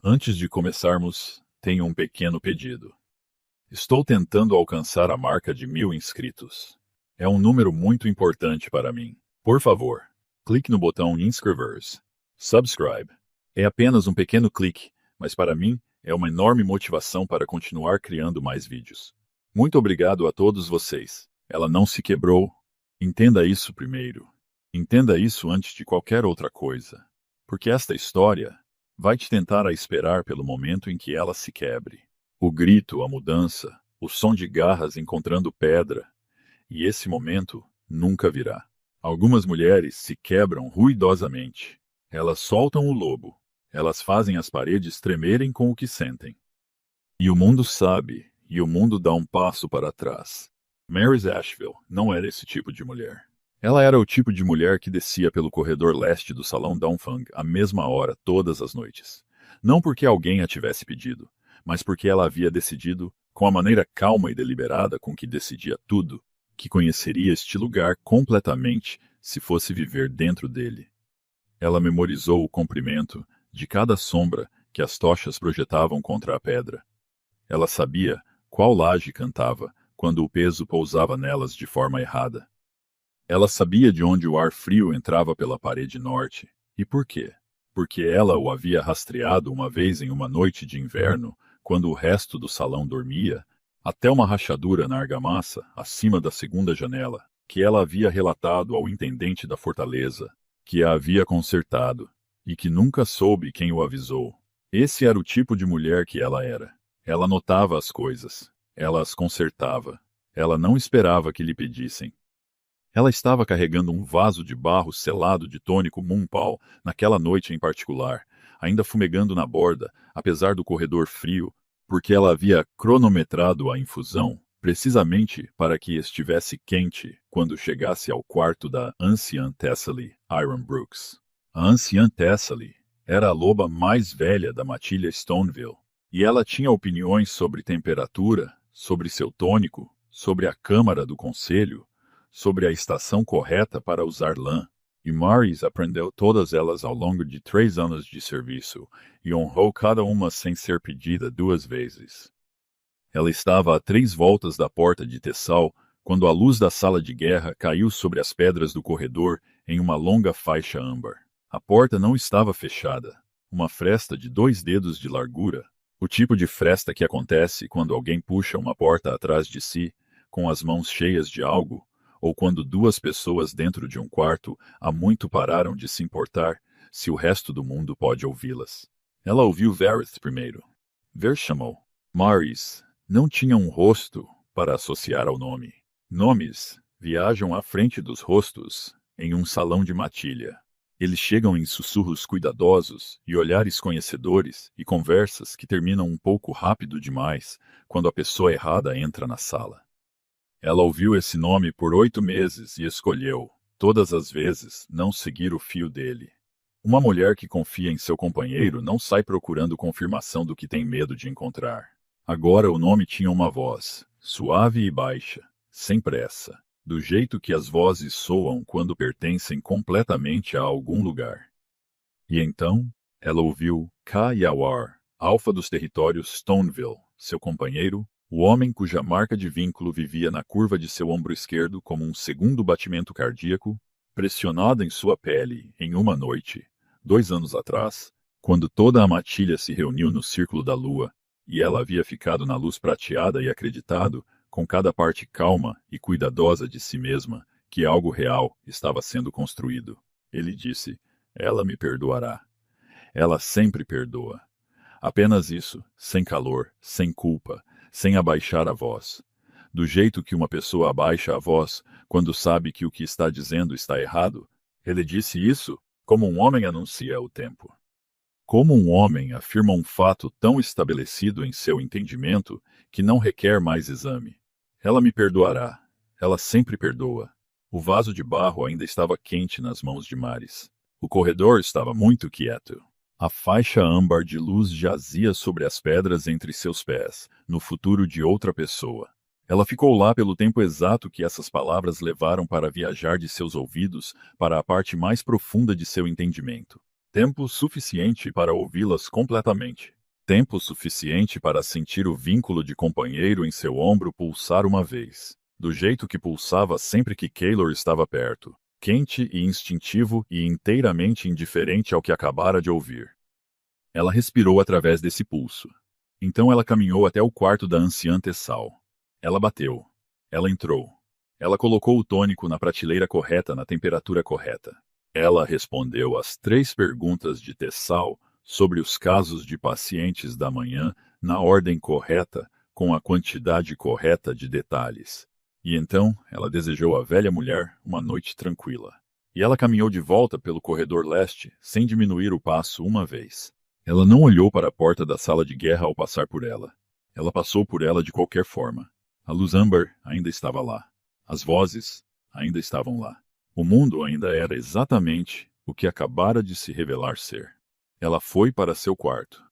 Antes de começarmos, tenho um pequeno pedido. Estou tentando alcançar a marca de 1000 inscritos. É um número muito importante para mim. Por favor, clique no botão inscrever-se. Subscribe. É apenas um pequeno clique, mas para mim é uma enorme motivação para continuar criando mais vídeos. Muito obrigado a todos vocês. Ela não se quebrou. Entenda isso primeiro. Entenda isso antes de qualquer outra coisa. Porque esta história vai te tentar a esperar pelo momento em que ela se quebre. O grito, a mudança, o som de garras encontrando pedra, e esse momento nunca virá. Algumas mulheres se quebram ruidosamente. Elas soltam o lobo. Elas fazem as paredes tremerem com o que sentem. E o mundo sabe, e o mundo dá um passo para trás. Mary Asheville não era esse tipo de mulher. Ela era o tipo de mulher que descia pelo corredor leste do salão Dongfang à mesma hora todas as noites. Não porque alguém a tivesse pedido, mas porque ela havia decidido, com a maneira calma e deliberada com que decidia tudo, que conheceria este lugar completamente se fosse viver dentro dele. Ela memorizou o comprimento de cada sombra que as tochas projetavam contra a pedra. Ela sabia qual laje cantava quando o peso pousava nelas de forma errada. Ela sabia de onde o ar frio entrava pela parede norte. E por quê? Porque ela o havia rastreado uma vez em uma noite de inverno, quando o resto do salão dormia, até uma rachadura na argamassa, acima da segunda janela, que ela havia relatado ao intendente da fortaleza, que a havia consertado, e que nunca soube quem o avisou. Esse era o tipo de mulher que ela era. Ela notava as coisas. Ela as consertava. Ela não esperava que lhe pedissem. Ela estava carregando um vaso de barro selado de tônico Moonpal naquela noite em particular, ainda fumegando na borda, apesar do corredor frio, porque ela havia cronometrado a infusão, precisamente para que estivesse quente quando chegasse ao quarto da anciã Thessaly Iron Brooks. A anciã Thessaly era a loba mais velha da matilha Stoneville, e ela tinha opiniões sobre temperatura, sobre seu tônico, sobre a câmara do conselho, sobre a estação correta para usar lã, e Maurice aprendeu todas elas ao longo de 3 anos de serviço, e honrou cada uma sem ser pedida 2 vezes. Ela estava a 3 voltas da porta de Tessal, quando a luz da sala de guerra caiu sobre as pedras do corredor em uma longa faixa âmbar. A porta não estava fechada, uma fresta de 2 dedos de largura, o tipo de fresta que acontece quando alguém puxa uma porta atrás de si, com as mãos cheias de algo, ou quando 2 pessoas dentro de um quarto há muito pararam de se importar se o resto do mundo pode ouvi-las. Ela ouviu Vareth primeiro. Ver chamou. Maurice não tinha um rosto para associar ao nome. Nomes viajam à frente dos rostos em um salão de matilha. Eles chegam em sussurros cuidadosos e olhares conhecedores e conversas que terminam um pouco rápido demais quando a pessoa errada entra na sala. Ela ouviu esse nome por 8 meses e escolheu, todas as vezes, não seguir o fio dele. Uma mulher que confia em seu companheiro não sai procurando confirmação do que tem medo de encontrar. Agora o nome tinha uma voz, suave e baixa, sem pressa, do jeito que as vozes soam quando pertencem completamente a algum lugar. E então, ela ouviu Ka Yawar, alfa dos territórios Stoneville, seu companheiro, o homem cuja marca de vínculo vivia na curva de seu ombro esquerdo como um segundo batimento cardíaco, pressionado em sua pele em uma noite, 2 anos atrás, quando toda a matilha se reuniu no círculo da lua, e ela havia ficado na luz prateada e acreditado, com cada parte calma e cuidadosa de si mesma, que algo real estava sendo construído. Ele disse, ela me perdoará. Ela sempre perdoa. Apenas isso, sem calor, sem culpa, sem abaixar a voz. Do jeito que uma pessoa abaixa a voz quando sabe que o que está dizendo está errado, ele disse isso como um homem anuncia o tempo. Como um homem afirma um fato tão estabelecido em seu entendimento que não requer mais exame. Ela me perdoará. Ela sempre perdoa. O vaso de barro ainda estava quente nas mãos de Maris. O corredor estava muito quieto. A faixa âmbar de luz jazia sobre as pedras entre seus pés, no futuro de outra pessoa. Ela ficou lá pelo tempo exato que essas palavras levaram para viajar de seus ouvidos para a parte mais profunda de seu entendimento. Tempo suficiente para ouvi-las completamente. Tempo suficiente para sentir o vínculo de companheiro em seu ombro pulsar uma vez, do jeito que pulsava sempre que Keylor estava perto, quente e instintivo e inteiramente indiferente ao que acabara de ouvir. Ela respirou através desse pulso. Então ela caminhou até o quarto da anciã Tessal. Ela bateu. Ela entrou. Ela colocou o tônico na prateleira correta na temperatura correta. Ela respondeu às 3 perguntas de Tessal sobre os casos de pacientes da manhã na ordem correta, com a quantidade correta de detalhes. E então ela desejou à velha mulher uma noite tranquila. E ela caminhou de volta pelo corredor leste, sem diminuir o passo uma vez. Ela não olhou para a porta da sala de guerra ao passar por ela. Ela passou por ela de qualquer forma. A luz âmbar ainda estava lá. As vozes ainda estavam lá. O mundo ainda era exatamente o que acabara de se revelar ser. Ela foi para seu quarto.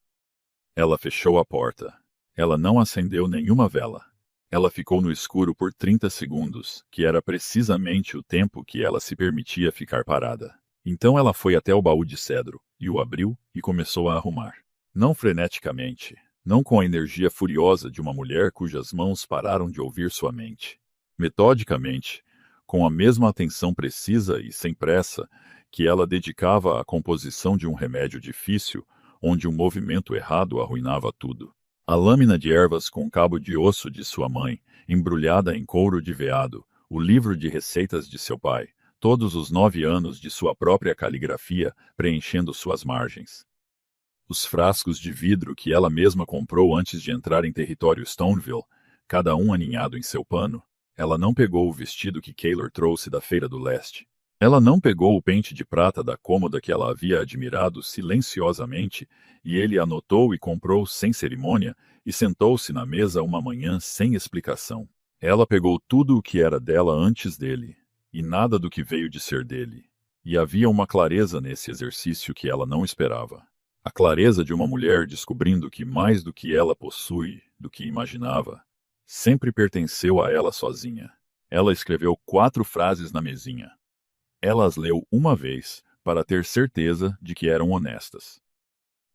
Ela fechou a porta. Ela não acendeu nenhuma vela. Ela ficou no escuro por 30 segundos, que era precisamente o tempo que ela se permitia ficar parada. Então ela foi até o baú de cedro, e o abriu e começou a arrumar. Não freneticamente, não com a energia furiosa de uma mulher cujas mãos pararam de ouvir sua mente. Metodicamente, com a mesma atenção precisa e sem pressa que ela dedicava à composição de um remédio difícil, onde um movimento errado arruinava tudo. A lâmina de ervas com cabo de osso de sua mãe, embrulhada em couro de veado, o livro de receitas de seu pai, todos os 9 anos de sua própria caligrafia preenchendo suas margens. Os frascos de vidro que ela mesma comprou antes de entrar em território Stoneville, cada um aninhado em seu pano. Ela não pegou o vestido que Keylor trouxe da Feira do Leste. Ela não pegou o pente de prata da cômoda que ela havia admirado silenciosamente, e ele anotou e comprou sem cerimônia, e sentou-se na mesa uma manhã sem explicação. Ela pegou tudo o que era dela antes dele, e nada do que veio de ser dele. E havia uma clareza nesse exercício que ela não esperava. A clareza de uma mulher descobrindo que mais do que ela possui, do que imaginava, sempre pertenceu a ela sozinha. Ela escreveu 4 frases na mesinha. Ela as leu uma vez, para ter certeza de que eram honestas.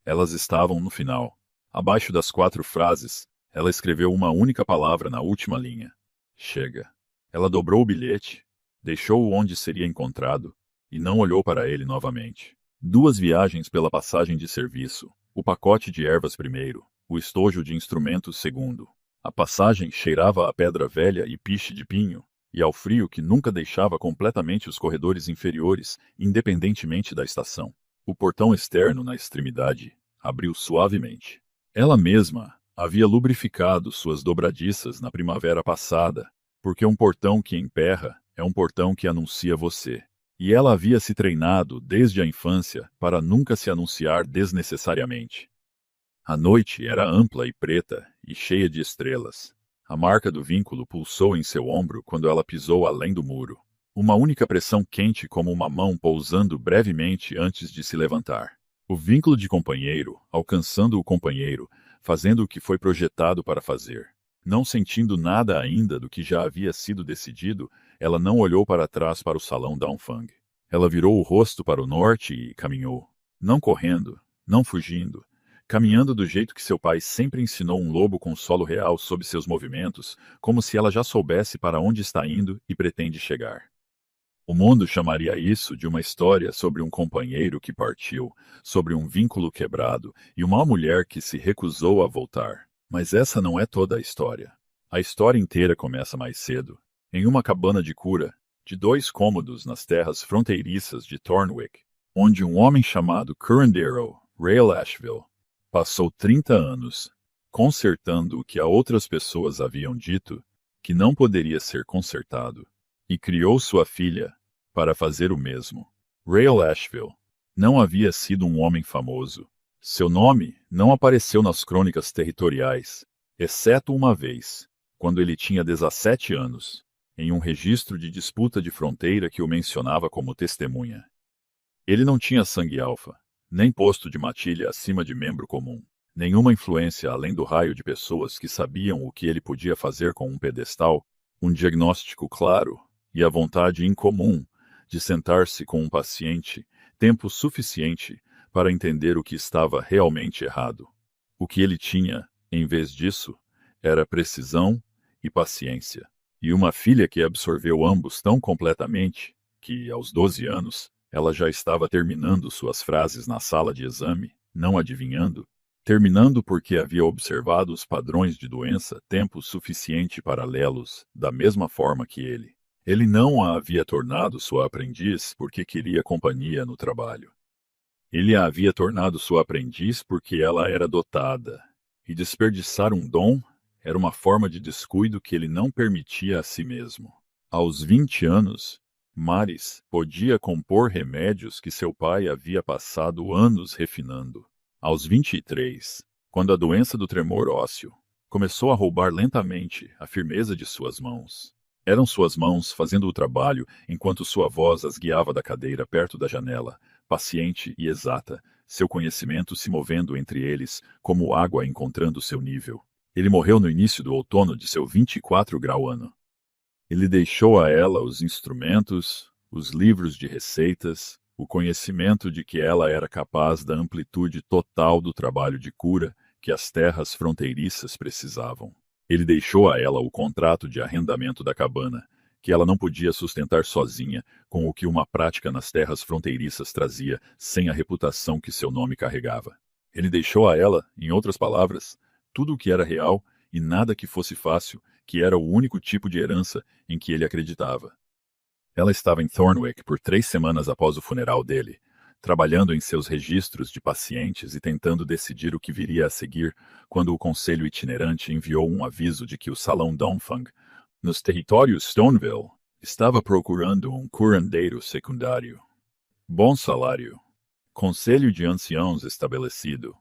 Elas estavam no final. Abaixo das 4 frases, ela escreveu uma única palavra na última linha. Chega. Ela dobrou o bilhete, deixou-o onde seria encontrado, e não olhou para ele novamente. 2 viagens pela passagem de serviço, o pacote de ervas primeiro, o estojo de instrumentos segundo. A passagem cheirava a pedra velha e piche de pinho, e ao frio que nunca deixava completamente os corredores inferiores, independentemente da estação. O portão externo na extremidade abriu suavemente. Ela mesma havia lubrificado suas dobradiças na primavera passada, porque um portão que emperra é um portão que anuncia você. E ela havia se treinado desde a infância para nunca se anunciar desnecessariamente. A noite era ampla e preta e cheia de estrelas. A marca do vínculo pulsou em seu ombro quando ela pisou além do muro. Uma única pressão quente como uma mão pousando brevemente antes de se levantar. O vínculo de companheiro, alcançando o companheiro, fazendo o que foi projetado para fazer. Não sentindo nada ainda do que já havia sido decidido, ela não olhou para trás para o salão Downfang. Ela virou o rosto para o norte e caminhou. Não correndo, não fugindo. Caminhando do jeito que seu pai sempre ensinou um lobo com solo real sob seus movimentos, como se ela já soubesse para onde está indo e pretende chegar. O mundo chamaria isso de uma história sobre um companheiro que partiu, sobre um vínculo quebrado e uma mulher que se recusou a voltar. Mas essa não é toda a história. A história inteira começa mais cedo, em uma cabana de cura, de 2 cômodos nas terras fronteiriças de Thornwick, onde um homem chamado Currandero, Rael Asheville, passou 30 anos consertando o que a outras pessoas haviam dito que não poderia ser consertado, e criou sua filha para fazer o mesmo. Rael Asheville não havia sido um homem famoso. Seu nome não apareceu nas crônicas territoriais, exceto uma vez, quando ele tinha 17 anos, em um registro de disputa de fronteira que o mencionava como testemunha. Ele não tinha sangue alfa, nem posto de matilha acima de membro comum, nenhuma influência além do raio de pessoas que sabiam o que ele podia fazer com um pedestal, um diagnóstico claro e a vontade incomum de sentar-se com um paciente tempo suficiente para entender o que estava realmente errado. O que ele tinha, em vez disso, era precisão e paciência. E uma filha que absorveu ambos tão completamente que, aos 12 anos, ela já estava terminando suas frases na sala de exame, não adivinhando, terminando porque havia observado os padrões de doença tempo suficiente paralelos, da mesma forma que ele. Ele não a havia tornado sua aprendiz porque queria companhia no trabalho. Ele a havia tornado sua aprendiz porque ela era dotada, e desperdiçar um dom era uma forma de descuido que ele não permitia a si mesmo. Aos 20 anos, Maris podia compor remédios que seu pai havia passado anos refinando. Aos 23, quando a doença do tremor ósseo começou a roubar lentamente a firmeza de suas mãos. Eram suas mãos fazendo o trabalho enquanto sua voz as guiava da cadeira perto da janela, paciente e exata, seu conhecimento se movendo entre eles como água encontrando seu nível. Ele morreu no início do outono de seu 24 grau ano. Ele deixou a ela os instrumentos, os livros de receitas, o conhecimento de que ela era capaz da amplitude total do trabalho de cura que as terras fronteiriças precisavam. Ele deixou a ela o contrato de arrendamento da cabana, que ela não podia sustentar sozinha com o que uma prática nas terras fronteiriças trazia sem a reputação que seu nome carregava. Ele deixou a ela, em outras palavras, tudo o que era real e nada que fosse fácil, que era o único tipo de herança em que ele acreditava. Ela estava em Thornwick por 3 semanas após o funeral dele, trabalhando em seus registros de pacientes e tentando decidir o que viria a seguir quando o conselho itinerante enviou um aviso de que o Salão Dongfang, nos territórios Stoneville, estava procurando um curandeiro secundário. Bom salário. Conselho de anciãos estabelecido.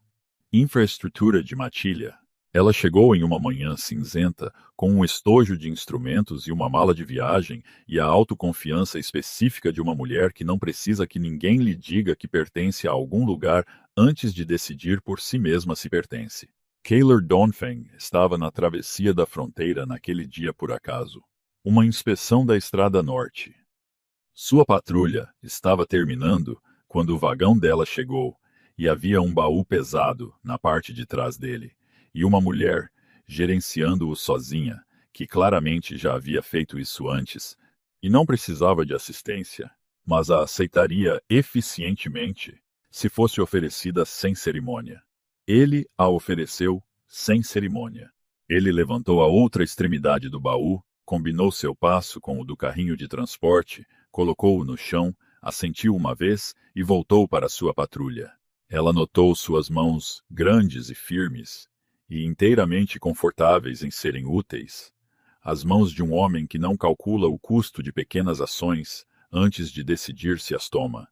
Infraestrutura de matilha. Ela chegou em uma manhã cinzenta, com um estojo de instrumentos e uma mala de viagem e a autoconfiança específica de uma mulher que não precisa que ninguém lhe diga que pertence a algum lugar antes de decidir por si mesma se pertence. Kaylor Dongfeng estava na travessia da fronteira naquele dia por acaso. Uma inspeção da Estrada Norte. Sua patrulha estava terminando quando o vagão dela chegou, e havia um baú pesado na parte de trás dele, e uma mulher gerenciando-o sozinha, que claramente já havia feito isso antes, e não precisava de assistência, mas a aceitaria eficientemente se fosse oferecida sem cerimônia. Ele a ofereceu sem cerimônia. Ele levantou a outra extremidade do baú, combinou seu passo com o do carrinho de transporte, colocou-o no chão, assentiu uma vez e voltou para sua patrulha. Ela notou suas mãos grandes e firmes, e inteiramente confortáveis em serem úteis. As mãos de um homem que não calcula o custo de pequenas ações antes de decidir se as toma.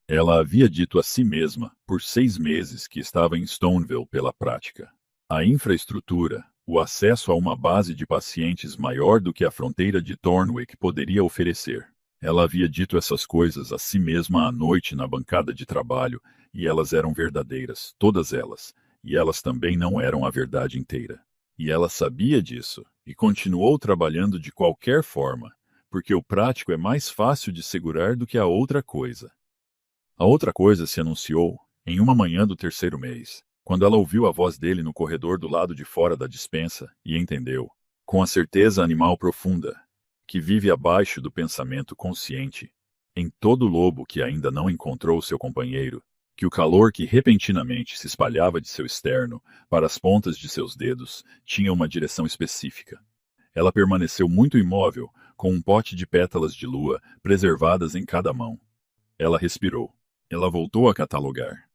Ela havia dito a si mesma, por 6 meses, que estava em Stoneville pela prática. A infraestrutura, o acesso a uma base de pacientes maior do que a fronteira de Thornwick poderia oferecer. Ela havia dito essas coisas a si mesma à noite na bancada de trabalho, e elas eram verdadeiras, todas elas, e elas também não eram a verdade inteira. E ela sabia disso, e continuou trabalhando de qualquer forma, porque o prático é mais fácil de segurar do que a outra coisa. A outra coisa se anunciou em uma manhã do 3º mês, quando ela ouviu a voz dele no corredor do lado de fora da despensa e entendeu, com a certeza animal profunda, que vive abaixo do pensamento consciente, em todo lobo que ainda não encontrou seu companheiro, que o calor que repentinamente se espalhava de seu externo para as pontas de seus dedos tinha uma direção específica. Ela permaneceu muito imóvel, com um pote de pétalas de lua preservadas em cada mão. Ela respirou. Ela voltou a catalogar.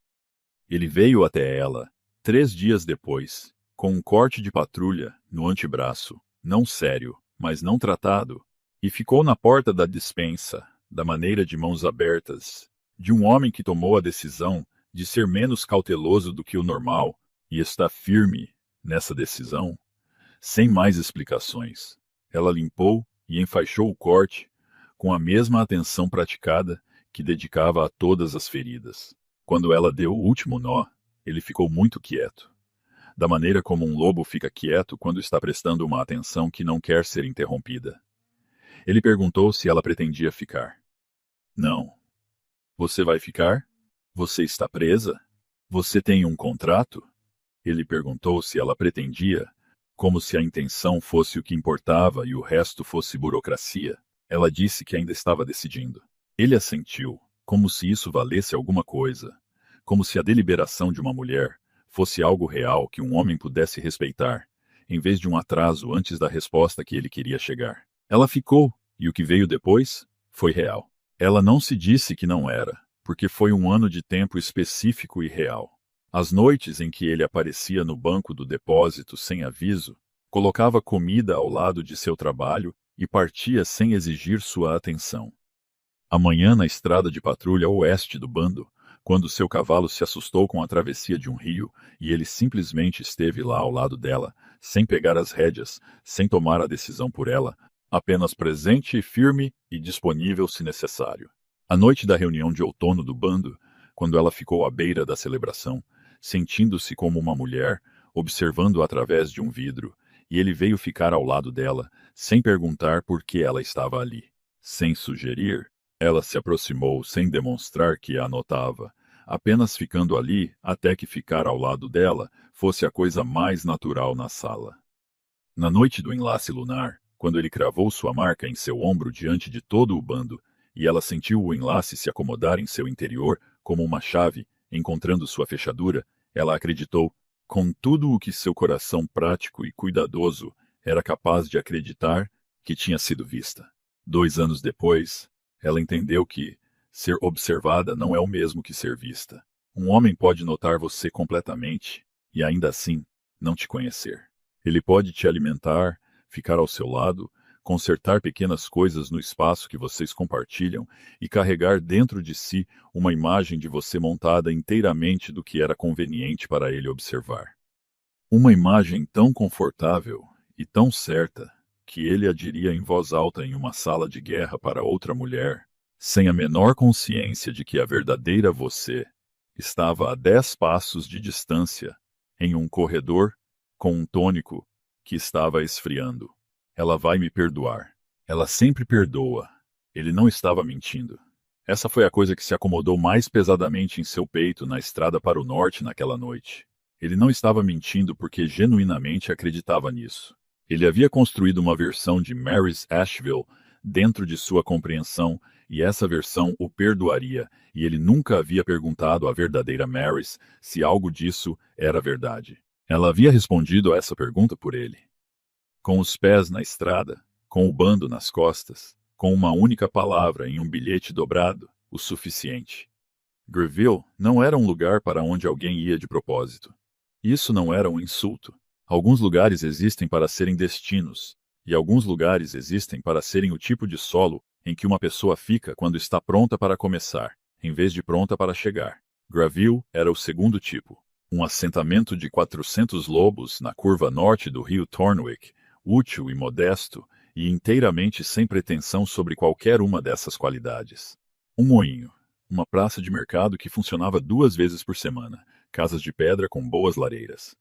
Ele veio até ela, 3 dias depois, com um corte de patrulha no antebraço, não sério, mas não tratado, e ficou na porta da despensa, da maneira de mãos abertas, de um homem que tomou a decisão de ser menos cauteloso do que o normal e está firme nessa decisão, sem mais explicações. Ela limpou e enfaixou o corte com a mesma atenção praticada que dedicava a todas as feridas. Quando ela deu o último nó, ele ficou muito quieto, da maneira como um lobo fica quieto quando está prestando uma atenção que não quer ser interrompida. Ele perguntou se ela pretendia ficar. Não. Você vai ficar? Você está presa? Você tem um contrato? Ele perguntou se ela pretendia, como se a intenção fosse o que importava e o resto fosse burocracia. Ela disse que ainda estava decidindo. Ele assentiu, como se isso valesse alguma coisa, como se a deliberação de uma mulher fosse algo real que um homem pudesse respeitar, em vez de um atraso antes da resposta que ele queria chegar. Ela ficou, e o que veio depois foi real. Ela não se disse que não era, porque foi um ano de tempo específico e real. As noites em que ele aparecia no banco do depósito sem aviso, colocava comida ao lado de seu trabalho e partia sem exigir sua atenção. Amanhã na estrada de patrulha oeste do bando, quando seu cavalo se assustou com a travessia de um rio e ele simplesmente esteve lá ao lado dela, sem pegar as rédeas, sem tomar a decisão por ela, apenas presente, firme e disponível se necessário. A noite da reunião de outono do bando, quando ela ficou à beira da celebração, sentindo-se como uma mulher, observando através de um vidro, e ele veio ficar ao lado dela, sem perguntar por que ela estava ali. Sem sugerir, ela se aproximou sem demonstrar que a notava, apenas ficando ali até que ficar ao lado dela fosse a coisa mais natural na sala. Na noite do enlace lunar, quando ele cravou sua marca em seu ombro diante de todo o bando, e ela sentiu o enlace se acomodar em seu interior como uma chave, encontrando sua fechadura, ela acreditou, com tudo o que seu coração prático e cuidadoso era capaz de acreditar, que tinha sido vista. 2 anos depois, ela entendeu que ser observada não é o mesmo que ser vista. Um homem pode notar você completamente e ainda assim não te conhecer. Ele pode te alimentar, ficar ao seu lado, consertar pequenas coisas no espaço que vocês compartilham e carregar dentro de si uma imagem de você montada inteiramente do que era conveniente para ele observar. Uma imagem tão confortável e tão certa que ele a diria em voz alta em uma sala de guerra para outra mulher, sem a menor consciência de que a verdadeira você estava a 10 passos de distância, em um corredor, com um tônico que estava esfriando. Ela vai me perdoar. Ela sempre perdoa. Ele não estava mentindo. Essa foi a coisa que se acomodou mais pesadamente em seu peito na estrada para o norte naquela noite. Ele não estava mentindo porque genuinamente acreditava nisso. Ele havia construído uma versão de Mary's Asheville dentro de sua compreensão, e essa versão o perdoaria, e ele nunca havia perguntado à verdadeira Mary's se algo disso era verdade. Ela havia respondido a essa pergunta por ele. Com os pés na estrada, com o bando nas costas, com uma única palavra em um bilhete dobrado, o suficiente. Greville não era um lugar para onde alguém ia de propósito. Isso não era um insulto. Alguns lugares existem para serem destinos, e alguns lugares existem para serem o tipo de solo em que uma pessoa fica quando está pronta para começar, em vez de pronta para chegar. Greville era o segundo tipo. Um assentamento de 400 lobos na curva norte do rio Thornwick, útil e modesto, e inteiramente sem pretensão sobre qualquer uma dessas qualidades. Um moinho, uma praça de mercado que funcionava 2 vezes por semana, casas de pedra com boas lareiras.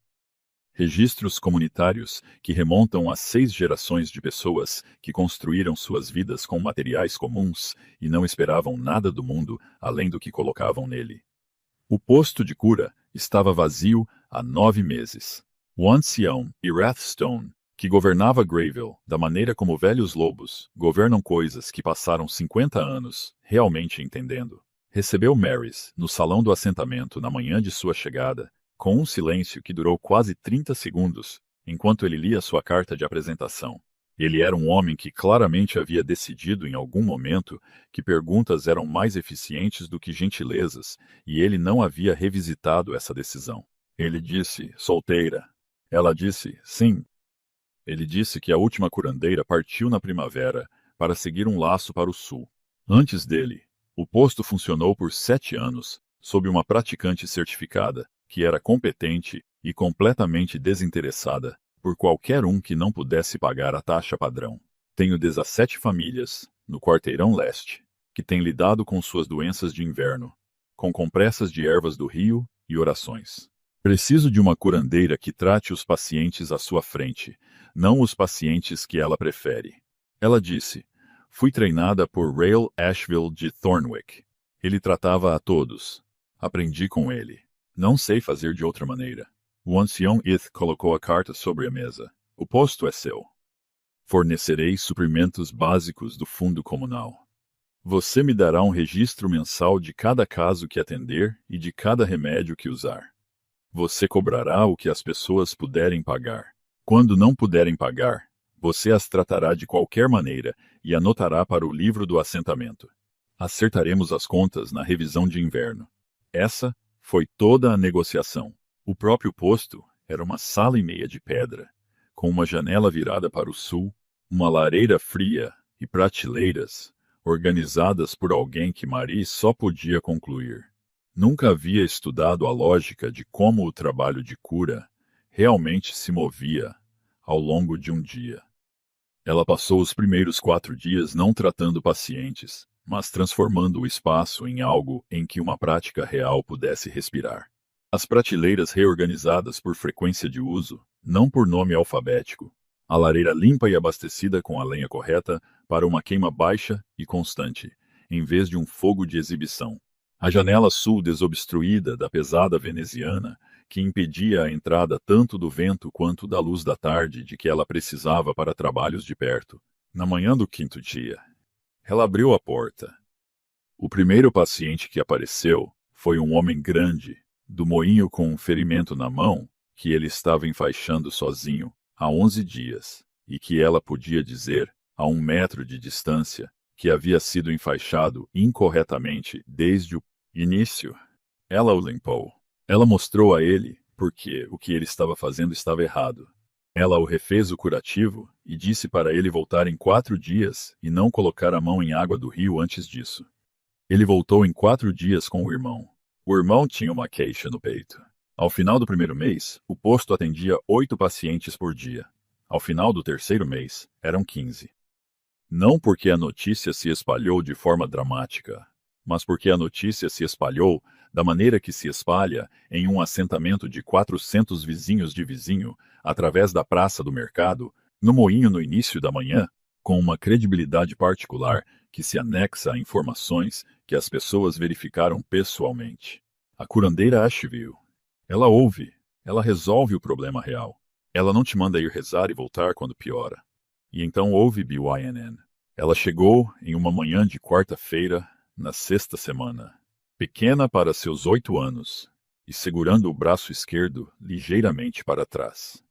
Registros comunitários que remontam a 6 gerações de pessoas que construíram suas vidas com materiais comuns e não esperavam nada do mundo além do que colocavam nele. O posto de cura estava vazio há 9 meses. O ancião e Rathstone, que governava Greyville da maneira como velhos lobos governam coisas que passaram 50 anos realmente entendendo, recebeu Mary's no salão do assentamento na manhã de sua chegada, com um silêncio que durou quase 30 segundos, enquanto ele lia sua carta de apresentação. Ele era um homem que claramente havia decidido em algum momento que perguntas eram mais eficientes do que gentilezas, e ele não havia revisitado essa decisão. Ele disse, solteira. Ela disse, sim. Ele disse que a última curandeira partiu na primavera para seguir um laço para o sul. Antes dele, o posto funcionou por 7 anos, sob uma praticante certificada, que era competente e completamente desinteressada por qualquer um que não pudesse pagar a taxa padrão. Tenho 17 famílias, no quarteirão leste, que têm lidado com suas doenças de inverno, com compressas de ervas do rio e orações. Preciso de uma curandeira que trate os pacientes à sua frente, não os pacientes que ela prefere. Ela disse, fui treinada por Rail Asheville de Thornwick. Ele tratava a todos. Aprendi com ele. Não sei fazer de outra maneira. O ancião Ith colocou a carta sobre a mesa. O posto é seu. Fornecerei suprimentos básicos do fundo comunal. Você me dará um registro mensal de cada caso que atender e de cada remédio que usar. Você cobrará o que as pessoas puderem pagar. Quando não puderem pagar, você as tratará de qualquer maneira e anotará para o livro do assentamento. Acertaremos as contas na revisão de inverno. Essa foi toda a negociação. O próprio posto era uma sala e meia de pedra, com uma janela virada para o sul, uma lareira fria e prateleiras, organizadas por alguém que Marie só podia concluir. Nunca havia estudado a lógica de como o trabalho de cura realmente se movia ao longo de um dia. Ela passou os primeiros 4 dias não tratando pacientes, mas transformando o espaço em algo em que uma prática real pudesse respirar. As prateleiras reorganizadas por frequência de uso, não por nome alfabético. A lareira limpa e abastecida com a lenha correta para uma queima baixa e constante, em vez de um fogo de exibição. A janela sul desobstruída da pesada veneziana, que impedia a entrada tanto do vento quanto da luz da tarde de que ela precisava para trabalhos de perto. Na manhã do 5º dia, ela abriu a porta. O primeiro paciente que apareceu foi um homem grande, do moinho com um ferimento na mão, que ele estava enfaixando sozinho há 11 dias, e que ela podia dizer, a 1 metro de distância, que havia sido enfaixado incorretamente desde o início. Ela o limpou. Ela mostrou a ele porque o que ele estava fazendo estava errado. Ela o refez o curativo e disse para ele voltar em 4 dias e não colocar a mão em água do rio antes disso. Ele voltou em 4 dias com o irmão. O irmão tinha uma queixa no peito. Ao final do 1º mês, o posto atendia 8 pacientes por dia. Ao final do 3º mês, eram 15. Não porque a notícia se espalhou de forma dramática, mas porque a notícia se espalhou da maneira que se espalha em um assentamento de 400 vizinhos de vizinho, através da praça do mercado, no moinho no início da manhã, com uma credibilidade particular que se anexa a informações que as pessoas verificaram pessoalmente. A curandeira Asheville. Ela ouve, ela resolve o problema real. Ela não te manda ir rezar e voltar quando piora. E então ouve BYNN. Ela chegou em uma manhã de quarta-feira, na 6ª semana, pequena para seus 8 anos, e segurando o braço esquerdo ligeiramente para trás.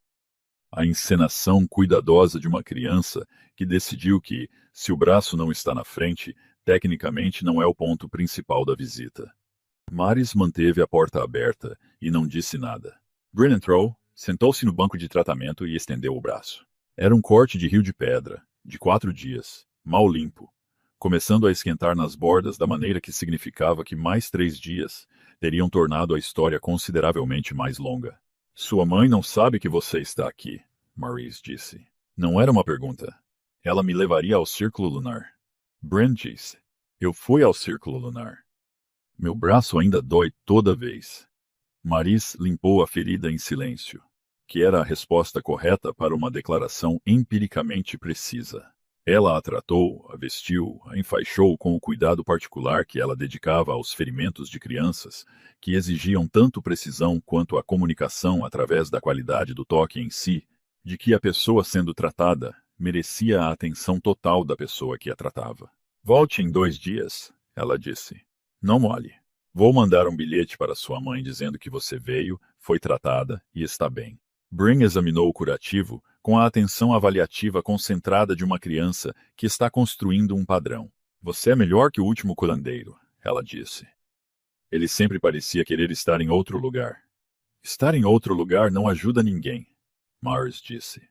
A encenação cuidadosa de uma criança que decidiu que, se o braço não está na frente, tecnicamente não é o ponto principal da visita. Maris manteve a porta aberta e não disse nada. Bryn entrou, sentou-se no banco de tratamento e estendeu o braço. Era um corte de rio de pedra, de 4 dias, mal limpo, começando a esquentar nas bordas da maneira que significava que mais 3 dias teriam tornado a história consideravelmente mais longa. Sua mãe não sabe que você está aqui, Maurice disse. Não era uma pergunta. Ela me levaria ao Círculo Lunar. Bryn disse. Eu fui ao Círculo Lunar. Meu braço ainda dói toda vez. Maurice limpou a ferida em silêncio, que era a resposta correta para uma declaração empiricamente precisa. Ela a tratou, a vestiu, a enfaixou com o cuidado particular que ela dedicava aos ferimentos de crianças, que exigiam tanto precisão quanto a comunicação através da qualidade do toque em si, de que a pessoa sendo tratada merecia a atenção total da pessoa que a tratava. Volte em 2 dias, ela disse. Não mole. Vou mandar um bilhete para sua mãe dizendo que você veio, foi tratada e está bem. Bryn examinou o curativo com a atenção avaliativa concentrada de uma criança que está construindo um padrão. Você é melhor que o último curandeiro, ela disse. Ele sempre parecia querer estar em outro lugar. Estar em outro lugar não ajuda ninguém, Mars disse.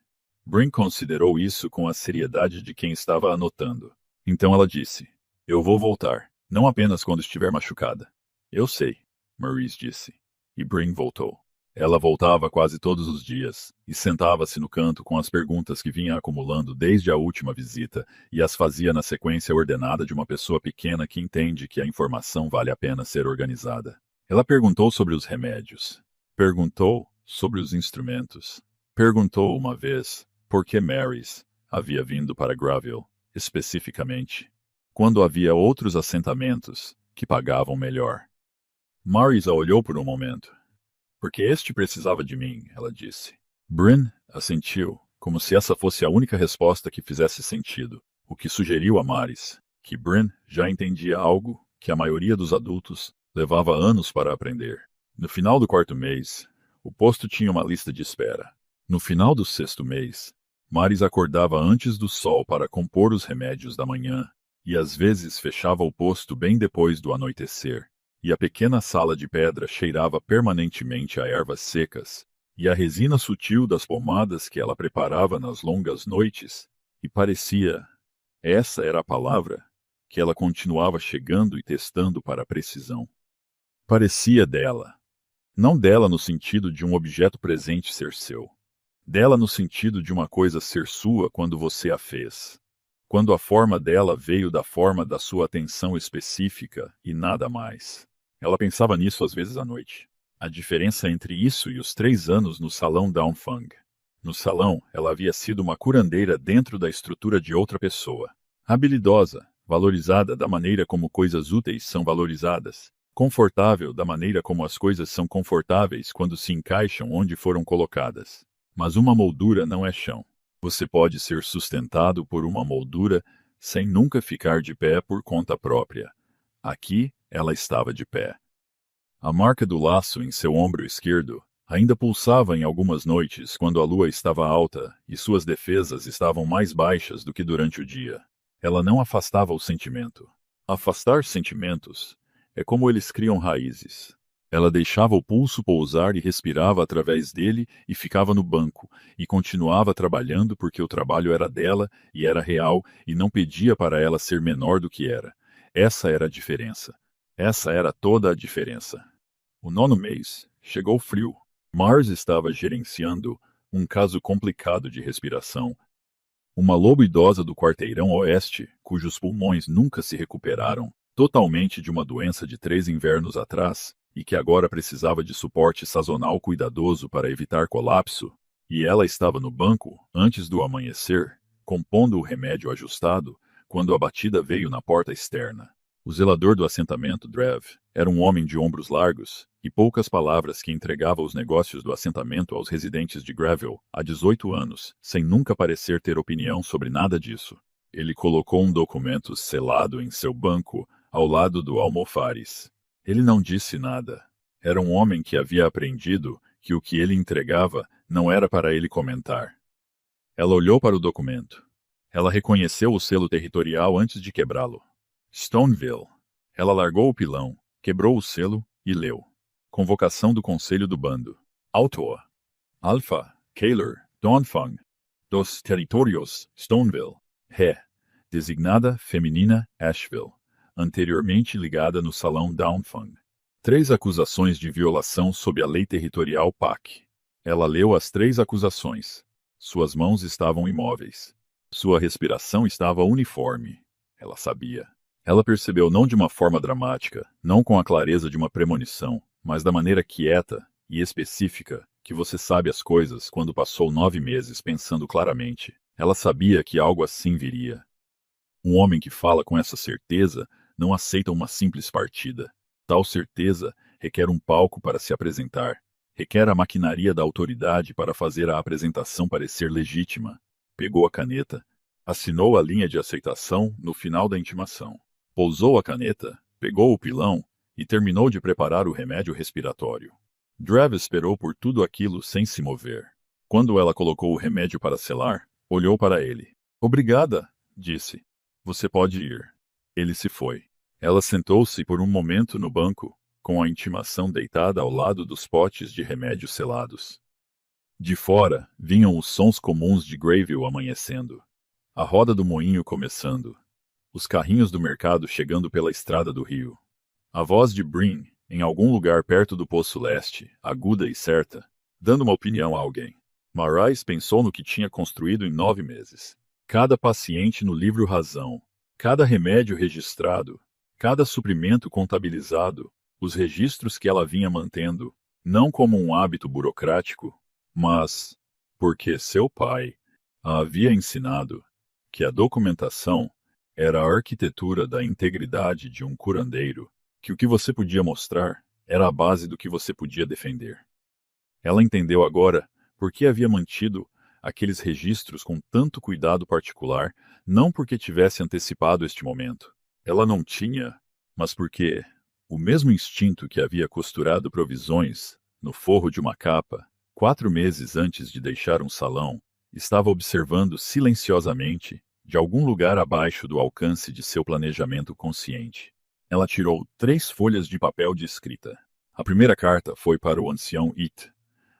Bryn considerou isso com a seriedade de quem estava anotando. Então ela disse, eu vou voltar, não apenas quando estiver machucada. Eu sei, Maurice disse. E Bryn voltou. Ela voltava quase todos os dias, e sentava-se no canto com as perguntas que vinha acumulando desde a última visita, e as fazia na sequência ordenada de uma pessoa pequena que entende que a informação vale a pena ser organizada. Ela perguntou sobre os remédios. Perguntou sobre os instrumentos. Perguntou uma vez por que Mary's havia vindo para Graville, especificamente, quando havia outros assentamentos que pagavam melhor. Maris a olhou por um momento. Porque este precisava de mim, ela disse. Bryn assentiu, como se essa fosse a única resposta que fizesse sentido, o que sugeriu a Maris que Bryn já entendia algo que a maioria dos adultos levava anos para aprender. No final do 4º mês, o posto tinha uma lista de espera. No final do 6º mês, Maris acordava antes do sol para compor os remédios da manhã, e às vezes fechava o posto bem depois do anoitecer, e a pequena sala de pedra cheirava permanentemente a ervas secas, e a resina sutil das pomadas que ela preparava nas longas noites, e parecia, essa era a palavra, que ela continuava chegando e testando para a precisão. Parecia dela. Não dela no sentido de um objeto presente ser seu. Dela no sentido de uma coisa ser sua quando você a fez. Quando a forma dela veio da forma da sua atenção específica e nada mais. Ela pensava nisso às vezes à noite. A diferença entre isso e os 3 anos no salão Downfang. No salão, ela havia sido uma curandeira dentro da estrutura de outra pessoa. Habilidosa, valorizada da maneira como coisas úteis são valorizadas, confortável da maneira como as coisas são confortáveis quando se encaixam onde foram colocadas. Mas uma moldura não é chão. Você pode ser sustentado por uma moldura sem nunca ficar de pé por conta própria. Aqui, ela estava de pé. A marca do laço em seu ombro esquerdo ainda pulsava em algumas noites quando a lua estava alta e suas defesas estavam mais baixas do que durante o dia. Ela não afastava o sentimento. Afastar sentimentos é como eles criam raízes. Ela deixava o pulso pousar e respirava através dele e ficava no banco, e continuava trabalhando porque o trabalho era dela e era real e não pedia para ela ser menor do que era. Essa era a diferença. Essa era toda a diferença. O 9º mês chegou frio. Mars estava gerenciando um caso complicado de respiração. Uma lobo idosa do quarteirão oeste, cujos pulmões nunca se recuperaram totalmente de uma doença de 3 invernos atrás, e que agora precisava de suporte sazonal cuidadoso para evitar colapso, e ela estava no banco, antes do amanhecer, compondo o remédio ajustado, quando a batida veio na porta externa. O zelador do assentamento, Drev, era um homem de ombros largos e poucas palavras que entregava os negócios do assentamento aos residentes de Gravel há 18 anos, sem nunca parecer ter opinião sobre nada disso. Ele colocou um documento selado em seu banco, ao lado do almofares. Ele não disse nada. Era um homem que havia aprendido que o que ele entregava não era para ele comentar. Ela olhou para o documento. Ela reconheceu o selo territorial antes de quebrá-lo. Stoneville. Ela largou o pilão, quebrou o selo e leu. Convocação do Conselho do Bando. Autor. Alpha, Kaylor, Dongfang. Dos Territórios, Stoneville. Ré. Designada feminina Asheville. Anteriormente ligada no Salão Downfang. 3 acusações de violação sob a lei territorial PAC. Ela leu as 3 acusações. Suas mãos estavam imóveis. Sua respiração estava uniforme. Ela sabia. Ela percebeu não de uma forma dramática, não com a clareza de uma premonição, mas da maneira quieta e específica que você sabe as coisas quando passou 9 meses pensando claramente. Ela sabia que algo assim viria. Um homem que fala com essa certeza não aceita uma simples partida. Tal certeza requer um palco para se apresentar. Requer a maquinaria da autoridade para fazer a apresentação parecer legítima. Pegou a caneta, assinou a linha de aceitação no final da intimação. Pousou a caneta, pegou o pilão e terminou de preparar o remédio respiratório. Drev esperou por tudo aquilo sem se mover. Quando ela colocou o remédio para selar, olhou para ele. Obrigada, disse. Você pode ir. Ele se foi. Ela sentou-se por um momento no banco, com a intimação deitada ao lado dos potes de remédios selados. De fora, vinham os sons comuns de Grayville amanhecendo. A roda do moinho começando. Os carrinhos do mercado chegando pela estrada do rio. A voz de Bryn, em algum lugar perto do Poço Leste, aguda e certa, dando uma opinião a alguém. Marais pensou no que tinha construído em 9 meses. Cada paciente no livro razão, cada remédio registrado, cada suprimento contabilizado, os registros que ela vinha mantendo, não como um hábito burocrático, mas porque seu pai a havia ensinado que a documentação era a arquitetura da integridade de um curandeiro, que o que você podia mostrar Era a base do que você podia defender. Ela entendeu agora por que havia mantido aqueles registros com tanto cuidado particular, não porque tivesse antecipado este momento. Ela não tinha, mas porque o mesmo instinto que havia costurado provisões no forro de uma capa, 4 meses antes de deixar um salão, estava observando silenciosamente, de algum lugar abaixo do alcance de seu planejamento consciente. Ela tirou 3 folhas de papel de escrita. A primeira carta foi para o ancião It.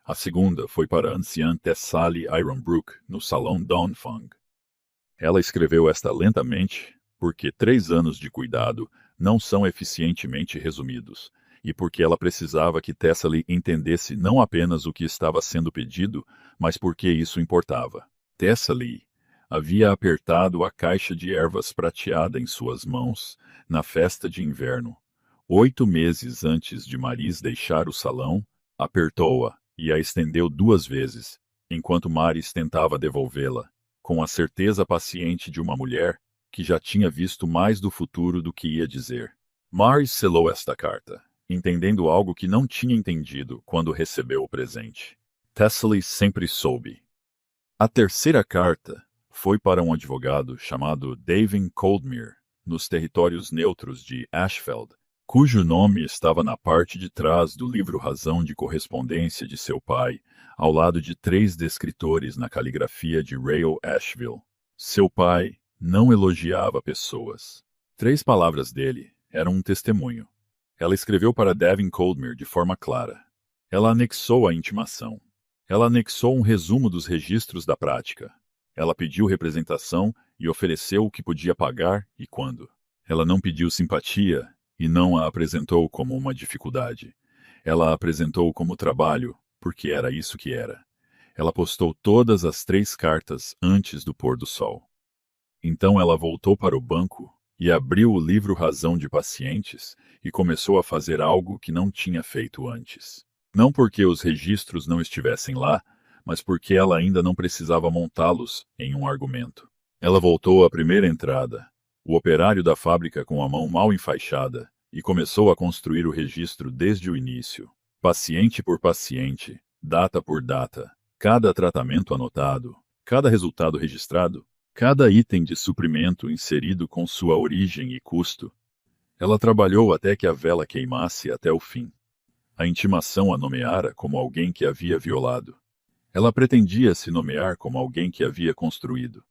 A segunda foi para a anciã Thessaly Ironbrook, no salão Dawnfang. Ela escreveu esta lentamente, porque 3 anos de cuidado não são eficientemente resumidos, e porque ela precisava que Thessaly entendesse não apenas o que estava sendo pedido, mas por que isso importava. Thessaly havia apertado a caixa de ervas prateada em suas mãos, na festa de inverno. 8 meses antes de Maris deixar o salão, apertou-a e a estendeu 2 vezes, enquanto Maris tentava devolvê-la, com a certeza paciente de uma mulher que já tinha visto mais do futuro do que ia dizer. Maris selou esta carta, entendendo algo que não tinha entendido quando recebeu o presente. Thessaly sempre soube. A terceira carta foi para um advogado chamado Davin Coldmere, nos territórios neutros de Ashfeld, cujo nome estava na parte de trás do livro Razão de Correspondência de seu pai, ao lado de 3 descritores na caligrafia de Rael Ashville. Seu pai não elogiava pessoas. 3 palavras dele eram um testemunho. Ela escreveu para Davin Coldmere de forma clara. Ela anexou a intimação. Ela anexou um resumo dos registros da prática. Ela pediu representação e ofereceu o que podia pagar e quando. Ela não pediu simpatia e não a apresentou como uma dificuldade. Ela a apresentou como trabalho, porque era isso que era. Ela postou todas as 3 cartas antes do pôr do sol. Então ela voltou para o banco e abriu o livro Razão de Pacientes e começou a fazer algo que não tinha feito antes. Não porque os registros não estivessem lá, mas porque ela ainda não precisava montá-los em um argumento. Ela voltou à primeira entrada, o operário da fábrica com a mão mal enfaixada, e começou a construir o registro desde o início, paciente por paciente, data por data, cada tratamento anotado, cada resultado registrado, cada item de suprimento inserido com sua origem e custo. Ela trabalhou até que a vela queimasse até o fim. A intimação a nomeara como alguém que havia violado. Ela pretendia se nomear como alguém que havia construído.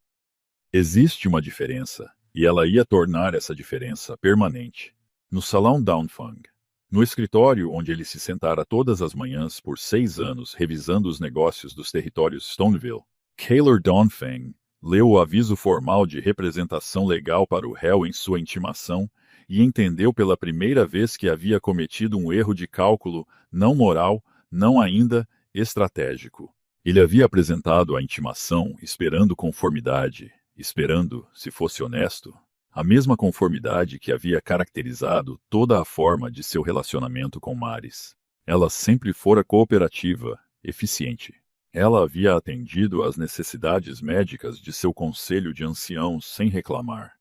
Existe uma diferença, e ela ia tornar essa diferença permanente. No salão Dawnfang, no escritório onde ele se sentara todas as manhãs por 6 anos revisando os negócios dos territórios Stoneville, Kaylor Dawnfang leu o aviso formal de representação legal para o réu em sua intimação e entendeu pela primeira vez que havia cometido um erro de cálculo não moral, não ainda estratégico. Ele havia apresentado a intimação esperando conformidade, esperando, se fosse honesto, a mesma conformidade que havia caracterizado toda a forma de seu relacionamento com Maris. Ela sempre fora cooperativa, eficiente. Ela havia atendido às necessidades médicas de seu conselho de anciãos sem reclamar.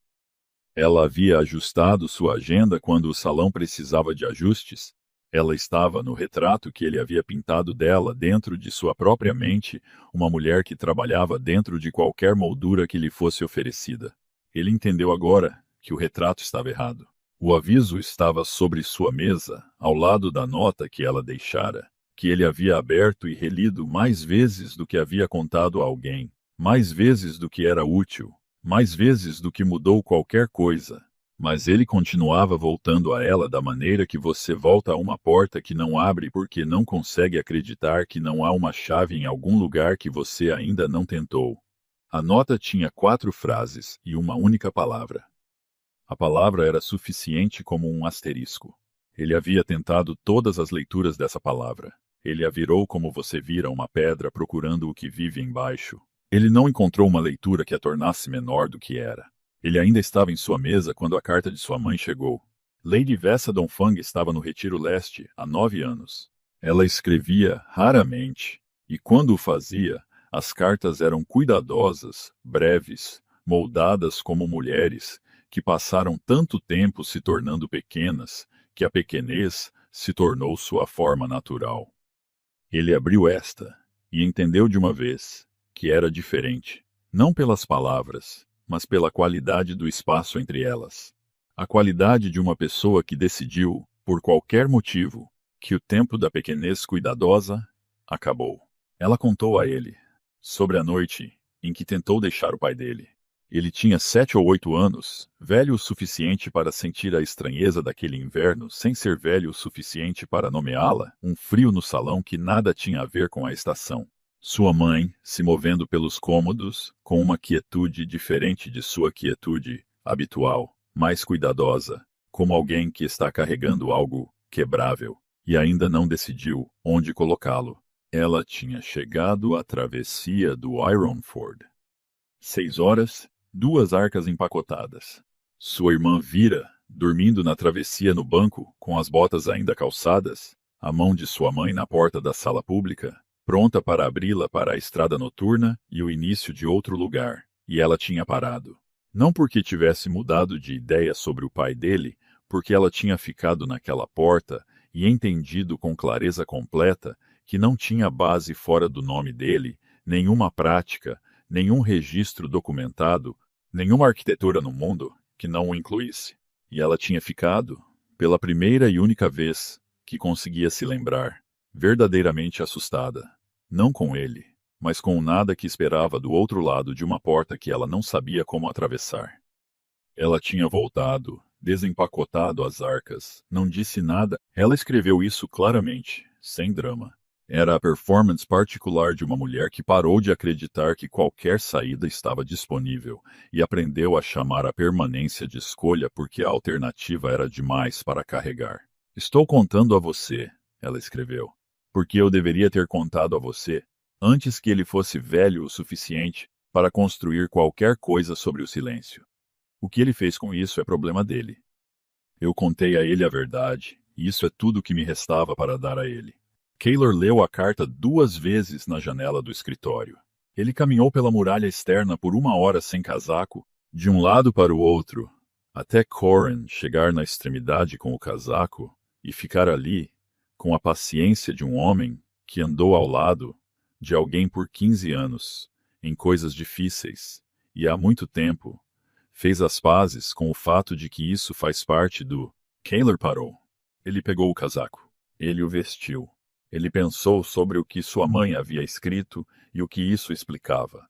Ela havia ajustado sua agenda quando o salão precisava de ajustes. Ela estava no retrato que ele havia pintado dela dentro de sua própria mente, uma mulher que trabalhava dentro de qualquer moldura que lhe fosse oferecida. Ele entendeu agora que o retrato estava errado. O aviso estava sobre sua mesa, ao lado da nota que ela deixara, que ele havia aberto e relido mais vezes do que havia contado a alguém, mais vezes do que era útil, mais vezes do que mudou qualquer coisa. Mas ele continuava voltando a ela da maneira que você volta a uma porta que não abre porque não consegue acreditar que não há uma chave em algum lugar que você ainda não tentou. A nota tinha 4 frases e uma única palavra. A palavra era suficiente como um asterisco. Ele havia tentado todas as leituras dessa palavra. Ele a virou como você vira uma pedra procurando o que vive embaixo. Ele não encontrou uma leitura que a tornasse menor do que era. Ele ainda estava em sua mesa quando a carta de sua mãe chegou. Lady Vessa Dawnfang estava no Retiro Leste há 9 anos. Ela escrevia raramente, e quando o fazia, as cartas eram cuidadosas, breves, moldadas como mulheres, que passaram tanto tempo se tornando pequenas, que a pequenez se tornou sua forma natural. Ele abriu esta e entendeu de uma vez que era diferente, não pelas palavras, mas pela qualidade do espaço entre elas. A qualidade de uma pessoa que decidiu, por qualquer motivo, que o tempo da pequenez cuidadosa acabou. Ela contou a ele sobre a noite em que tentou deixar o pai dele. Ele tinha 7 ou 8 anos, velho o suficiente para sentir a estranheza daquele inverno, sem ser velho o suficiente para nomeá-la, um frio no salão que nada tinha a ver com a estação. Sua mãe, se movendo pelos cômodos, com uma quietude diferente de sua quietude habitual, mais cuidadosa, como alguém que está carregando algo quebrável, e ainda não decidiu onde colocá-lo. Ela tinha chegado à travessia do Ironford. 6 horas, 2 arcas empacotadas. Sua irmã vira, dormindo na travessia no banco, com as botas ainda calçadas, a mão de sua mãe na porta da sala pública, pronta para abri-la para a estrada noturna e o início de outro lugar, e ela tinha parado. Não porque tivesse mudado de ideia sobre o pai dele, porque ela tinha ficado naquela porta e entendido com clareza completa que não tinha base fora do nome dele, nenhuma prática, nenhum registro documentado, nenhuma arquitetura no mundo que não o incluísse. E ela tinha ficado, pela primeira e única vez que conseguia se lembrar, verdadeiramente assustada. Não com ele, mas com o nada que esperava do outro lado de uma porta que ela não sabia como atravessar. Ela tinha voltado, desempacotado as arcas, não disse nada. Ela escreveu isso claramente, sem drama. Era a performance particular de uma mulher que parou de acreditar que qualquer saída estava disponível e aprendeu a chamar a permanência de escolha porque a alternativa era demais para carregar. Estou contando a você, ela escreveu, porque eu deveria ter contado a você antes que ele fosse velho o suficiente para construir qualquer coisa sobre o silêncio. O que ele fez com isso é problema dele. Eu contei a ele a verdade, e isso é tudo o que me restava para dar a ele. Keylor leu a carta 2 vezes na janela do escritório. Ele caminhou pela muralha externa por 1 hora sem casaco, de um lado para o outro, até Corin chegar na extremidade com o casaco e ficar ali, com a paciência de um homem que andou ao lado de alguém por 15 anos, em coisas difíceis, e há muito tempo, fez as pazes com o fato de que isso faz parte do... Keylor parou. Ele pegou o casaco. Ele o vestiu. Ele pensou sobre o que sua mãe havia escrito e o que isso explicava.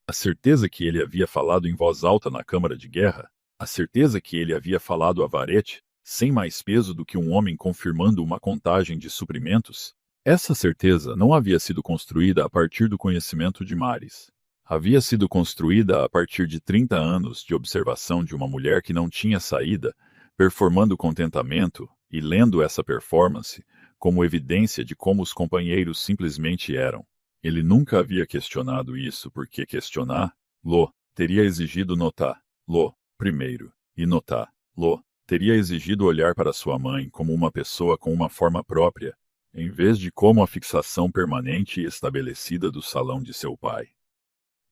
A certeza que ele havia falado em voz alta na câmara de guerra, a certeza que ele havia falado a varete, sem mais peso do que um homem confirmando uma contagem de suprimentos, essa certeza não havia sido construída a partir do conhecimento de Maris. Havia sido construída a partir de 30 anos de observação de uma mulher que não tinha saída, performando contentamento e lendo essa performance como evidência de como os companheiros simplesmente eram. Ele nunca havia questionado isso, porque questioná-lo teria exigido notá-lo primeiro, e notá-lo teria exigido olhar para sua mãe como uma pessoa com uma forma própria, em vez de como a fixação permanente e estabelecida do salão de seu pai.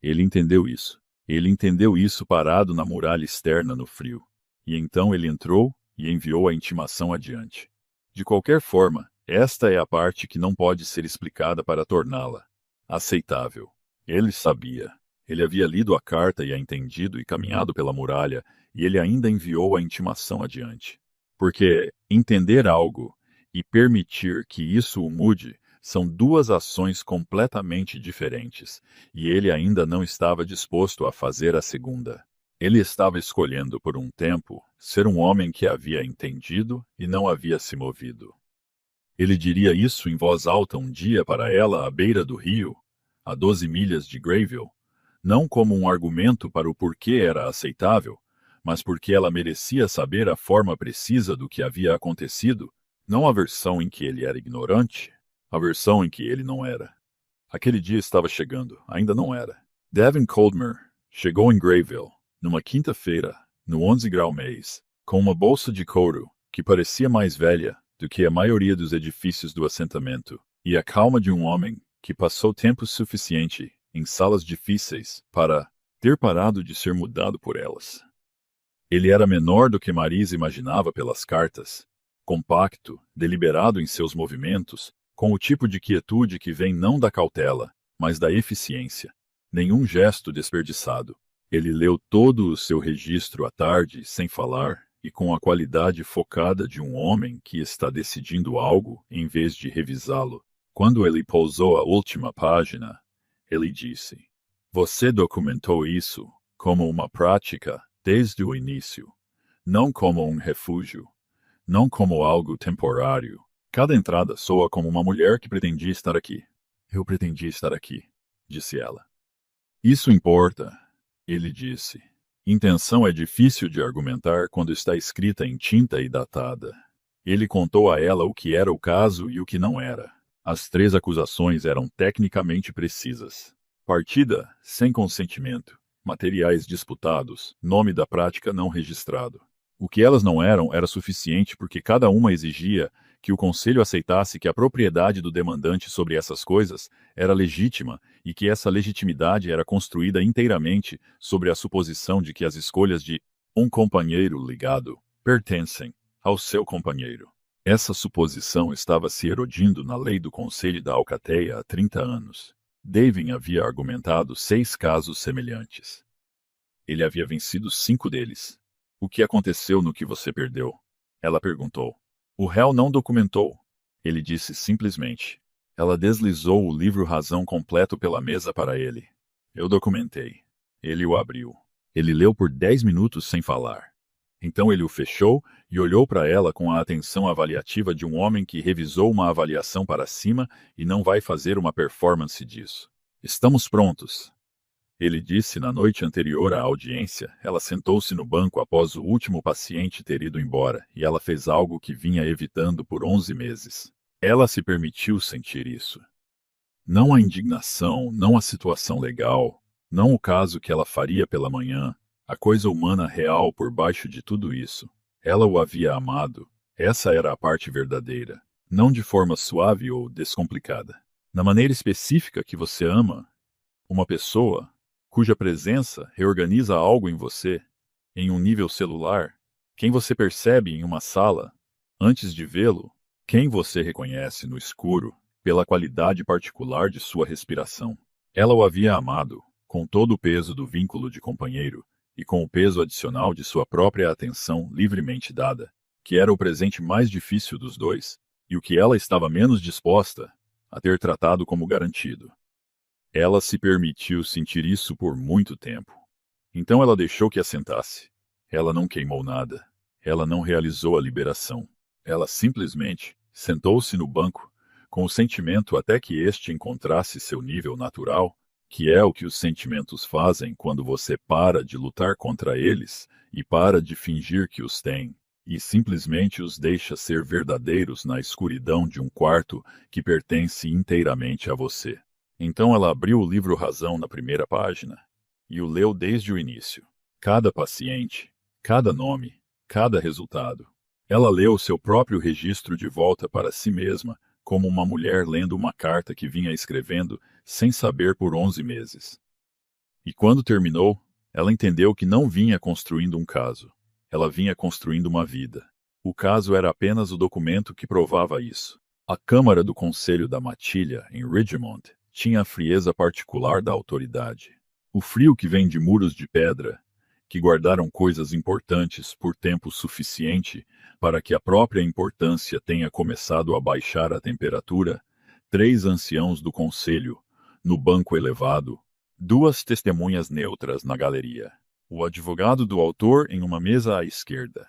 Ele entendeu isso. Ele entendeu isso parado na muralha externa no frio. E então ele entrou e enviou a intimação adiante. De qualquer forma, esta é a parte que não pode ser explicada para torná-la aceitável. Ele sabia. Ele havia lido a carta e a entendido e caminhado pela muralha, e ele ainda enviou a intimação adiante. Porque entender algo e permitir que isso o mude são 2 ações completamente diferentes, e ele ainda não estava disposto a fazer a segunda. Ele estava escolhendo por um tempo ser um homem que havia entendido e não havia se movido. Ele diria isso em voz alta um dia para ela à beira do rio, a 12 milhas de Grayville, não como um argumento para o porquê era aceitável, mas porque ela merecia saber a forma precisa do que havia acontecido, não a versão em que ele era ignorante, a versão em que ele não era. Aquele dia estava chegando, ainda não era. Devin Coldmer chegou em Grayville, numa quinta-feira, no 11 grau mês, com uma bolsa de couro que parecia mais velha do que a maioria dos edifícios do assentamento, e a calma de um homem que passou tempo suficiente em salas difíceis para ter parado de ser mudado por elas. Ele era menor do que Maris imaginava pelas cartas, compacto, deliberado em seus movimentos, com o tipo de quietude que vem não da cautela, mas da eficiência. Nenhum gesto desperdiçado. Ele leu todo o seu registro à tarde, sem falar, e com a qualidade focada de um homem que está decidindo algo em vez de revisá-lo. Quando ele pousou a última página, ele disse: "Você documentou isso como uma prática desde o início, não como um refúgio, não como algo temporário. Cada entrada soa como uma mulher que pretendia estar aqui." "Eu pretendia estar aqui", disse ela. "Isso importa", ele disse. "Intenção é difícil de argumentar quando está escrita em tinta e datada." Ele contou a ela o que era o caso e o que não era. As 3 acusações eram tecnicamente precisas. Partida sem consentimento, materiais disputados, nome da prática não registrado. O que elas não eram era suficiente porque cada uma exigia que o conselho aceitasse que a propriedade do demandante sobre essas coisas era legítima e que essa legitimidade era construída inteiramente sobre a suposição de que as escolhas de um companheiro ligado pertencem ao seu companheiro. Essa suposição estava se erodindo na lei do Conselho da Alcateia há 30 anos. Davin havia argumentado 6 casos semelhantes. Ele havia vencido 5 deles. "O que aconteceu no que você perdeu?" ela perguntou. "O réu não documentou." Ele disse simplesmente. Ela deslizou o livro Razão completo pela mesa para ele. "Eu documentei." Ele o abriu. Ele leu por 10 minutos sem falar. Então ele o fechou e olhou para ela com a atenção avaliativa de um homem que revisou uma avaliação para cima e não vai fazer uma performance disso. "Estamos prontos." Ele disse na noite anterior à audiência. Ela sentou-se no banco após o último paciente ter ido embora, e ela fez algo que vinha evitando por 11 meses. Ela se permitiu sentir isso. Não a indignação, não a situação legal, não o caso que ela faria pela manhã, a coisa humana real por baixo de tudo isso. Ela o havia amado. Essa era a parte verdadeira, não de forma suave ou descomplicada. Na maneira específica que você ama uma pessoa cuja presença reorganiza algo em você, em um nível celular, quem você percebe em uma sala, antes de vê-lo, quem você reconhece no escuro, pela qualidade particular de sua respiração. Ela o havia amado, com todo o peso do vínculo de companheiro, e com o peso adicional de sua própria atenção livremente dada, que era o presente mais difícil dos dois, e o que ela estava menos disposta a ter tratado como garantido. Ela se permitiu sentir isso por muito tempo. Então ela deixou que assentasse. Ela não queimou nada. Ela não realizou a liberação. Ela simplesmente sentou-se no banco, com o sentimento até que este encontrasse seu nível natural, que é o que os sentimentos fazem quando você para de lutar contra eles e para de fingir que os tem, e simplesmente os deixa ser verdadeiros na escuridão de um quarto que pertence inteiramente a você. Então ela abriu o livro Razão na primeira página e o leu desde o início. Cada paciente, cada nome, cada resultado. Ela leu seu próprio registro de volta para si mesma, como uma mulher lendo uma carta que vinha escrevendo sem saber por 11 meses. E quando terminou, ela entendeu que não vinha construindo um caso. Ela vinha construindo uma vida. O caso era apenas o documento que provava isso. A Câmara do Conselho da Matilha, em Ridgemont, tinha a frieza particular da autoridade. O frio que vem de muros de pedra, que guardaram coisas importantes por tempo suficiente para que a própria importância tenha começado a baixar a temperatura. 3 anciãos do conselho, no banco elevado, 2 testemunhas neutras na galeria, o advogado do autor em uma mesa à esquerda.